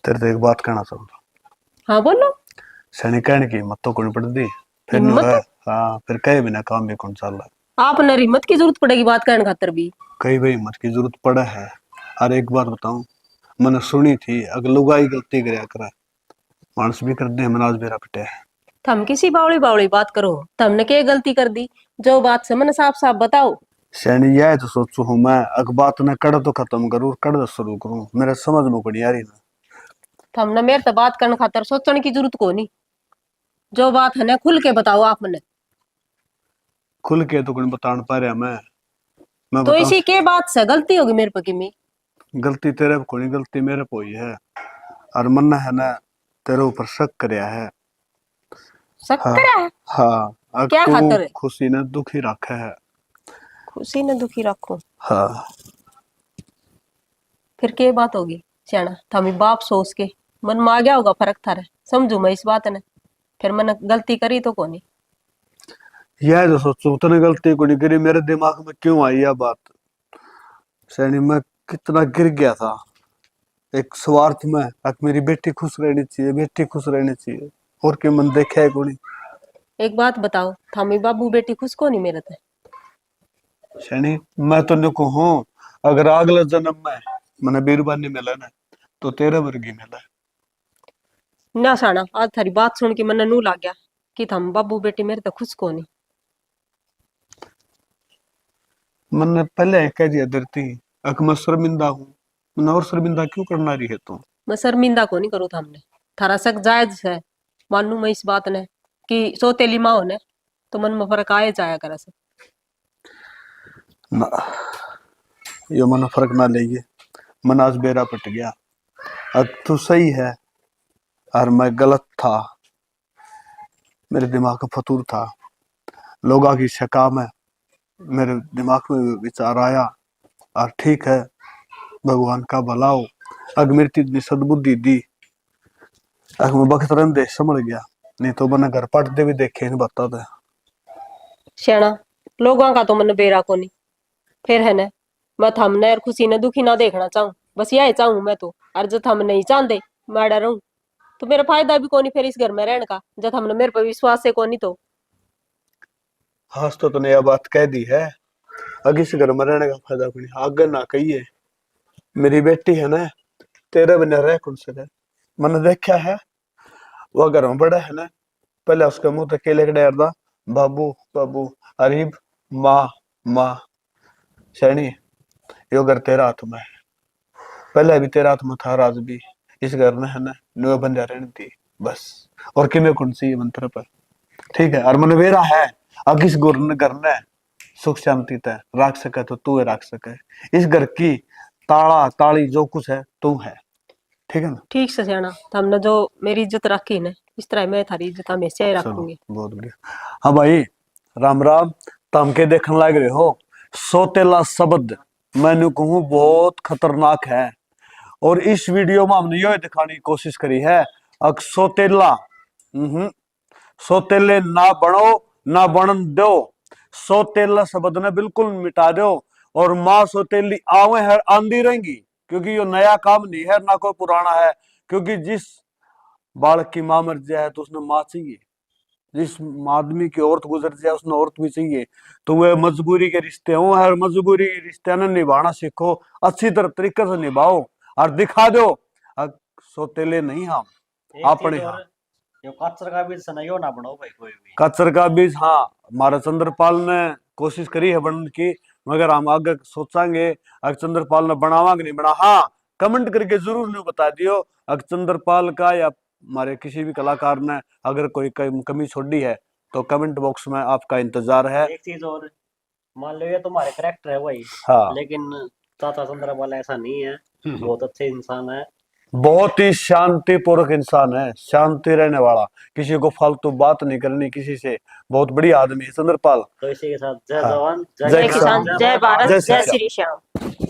तेरे तो एक बात कहना चाहूंगा। हाँ बोलो सैनिक कहने की मत तो कौन पड़ दी फिर नु हिम्मत? है हाँ फिर कहे बिना काम भी कौन चल रहा आप न हिम्मत की जरूरत पड़ेगी बात कहने खातर भी। कई भाई हिम्मत की जरूरत पड़ा है। और एक बात बताऊं मैंने सुनी थी अगर लुगाई गलती करया करे मानस भी कर दे मनाज मेरा पिटे है। थम किसी बावड़ी बावड़ी बात करो, तुमने क्या गलती कर दी जो बात से मन साफ साफ बताओ। सैनी यह तो सोचू हूँ मैं अग बात न कड़ तो खत्म करूँ कड़ तो शुरू करूँ मेरे समझ में पड़ी यारी ना। थमने मेरे से बात करने खातर सोचने की जरूरत को नहीं, जो बात है ना खुल के बताओ आप मने। खुल के तो कोई बता पा रहा मैं तो बताऊं इसी के बात से गलती होगी मेरे पे किमी। गलती तेरे पे कोई गलती मेरे पे हुई है और मन है ना तेरे ऊपर शक करया है। हाँ शक्कर है? हाँ अब क्या तू खातर है? खुशी ने दुखी रखा है। खुशी ने दुखी रखो। हाँ फिर के बात होगी सियाना थामी बाप सोच के मन में आ गया होगा फर्क थारे समझू मैं इस बात ने। फिर मैंने गलती करी तो कोनी। यह जो सोचू तूने गलती को नहीं करी मेरे दिमाग में क्यों आई यह बात सैनी मैं कितना गिर गया था एक स्वार्थ में अब मेरी बेटी खुश रहनी चाहिए बेटी खुश रहनी चाहिए और के मन देखे है कोनी। एक बात बताओ थामी बाबू बेटी खुश कोनी मेरे ते? सैनी मैं तो नहीं कहूँ अगर अगले जन्म में मैंने बीरबानी मिला ना तो तेरे वर्गी मिला। ना साना आज थारी बात सुन के मन नू लग गया कि थम बाबू बेटी मेरे ते खुश कोनी। मैंने पहले कह दिया धरती अक मैं शर्मिंदा हूँ मैंने और शर्मिंदा क्यों करना रही है तू। मैं शर्मिंदा कोनी करूँ थामने थारा शक जायज है मानू मैं इस बात ने कि सोतेली माँ होने तो मन में फर्क आए जाया करे से। ना ये मन फर्क ना लेगी मन आज बेरा पट गया अब तू सही है और मैं गलत था मेरे दिमाग का फतूर था लोगों की शका में मेरे दिमाग में विचार आया और ठीक है भगवान का भला हो अग मेरी इतनी सद्बुद्धि दी अग मैं बखत दे समझ गया नहीं तो मैंने घर पटते भी देखे नहीं बता था। श्याणा लोगों का तो मन बेरा कोनी फिर है न मैं थमने और खुशी ने दुखी ना देखना चाहूं बस यही चाहूं मैं तो। और जब हम नहीं चाहते मैं डरूं तो मेरा फायदा भी कोनी फिर इस घर में रहने का जब हमने मेरे पर विश्वास है कोनी तो। हाँ तो तूने यह बात कह दी है अग इस घर में रहने का फायदा कोई नहीं आगे ना कहिए मेरी बेटी है ना तेरे बिना रह कौन से रह मैंने देखा है वो घर में बड़ा है ना पहले उसके मुंह तक केले का था बाबू बाबू अरीब माँ माँ सैनी यो घर तेरा हाथ में है पहले भी तेरा हाथ में था राज भी इस घर में है ना नो बंदा रहनी थी बस और किमे कौन सी मंत्र पर ठीक है और मन वेरा है अब इस घर ने सुख शांति तय रख सके तो तू रख सके इस घर की ताला ताली जो कुछ है तू है ठीक है ना। ठीक से श्याणा हमने जो मेरी इज्जत रखी न इस तरह मैं थारी इज्जत हमेशा ही चलो रखूंगी। बहुत बढ़िया। हाँ भाई राम राम तम के देखने लग रहे हो सोतेला शब्द मैंने कहूँ बहुत खतरनाक है और इस वीडियो में हमने यह दिखाने की कोशिश करी है अक सोतेला सोतेले ना बनो ना बनन दो सोतेला शब्द ने बिल्कुल मिटा दो और माँ सोतेली आवे है आंधी रहेंगी क्योंकि ये नया काम नहीं है ना कोई पुराना है क्योंकि जिस बालक की माँ मर जाए तो उसने माँ चाहिए जिस आदमी की औरत गुजर जाए उसने औरत भी चाहिए तो वह मजबूरी के रिश्ते हो और मजबूरी के रिश्ते ने निभाना सीखो अच्छी तरह तरीके से निभाओ और दिखा दो सोतेले नहीं हम अपने हाँ यो कचर का बीज सनयो ना बनाओ भाई कोई भी कचर का बीज हाँ हमारा चंद्रपाल ने कोशिश करी है बनने की मगर हम आगे सोचांगे अगर चंद्रपाल ने बनावा कि नहीं बना हाँ कमेंट करके जरूर नहीं बता दियो अगर चंद्रपाल का या हमारे किसी भी कलाकार ने अगर कोई कमी छोड़ी है तो कमेंट बॉक्स में आपका इंतजार है। एक चीज और मान लो ये तुम्हारे करेक्टर है वही हाँ लेकिन चाचा चंद्रपाल ऐसा नहीं है बहुत अच्छे इंसान है बहुत ही शांतिपूर्वक इंसान है शांति रहने वाला किसी को फालतू बात नहीं करनी किसी से बहुत बढ़िया आदमी है चंद्रपाल। तो इसी के साथ जय हाँ। जवान जय जय किसान, किसान जय भारत जय जय श्री श्री श्याम।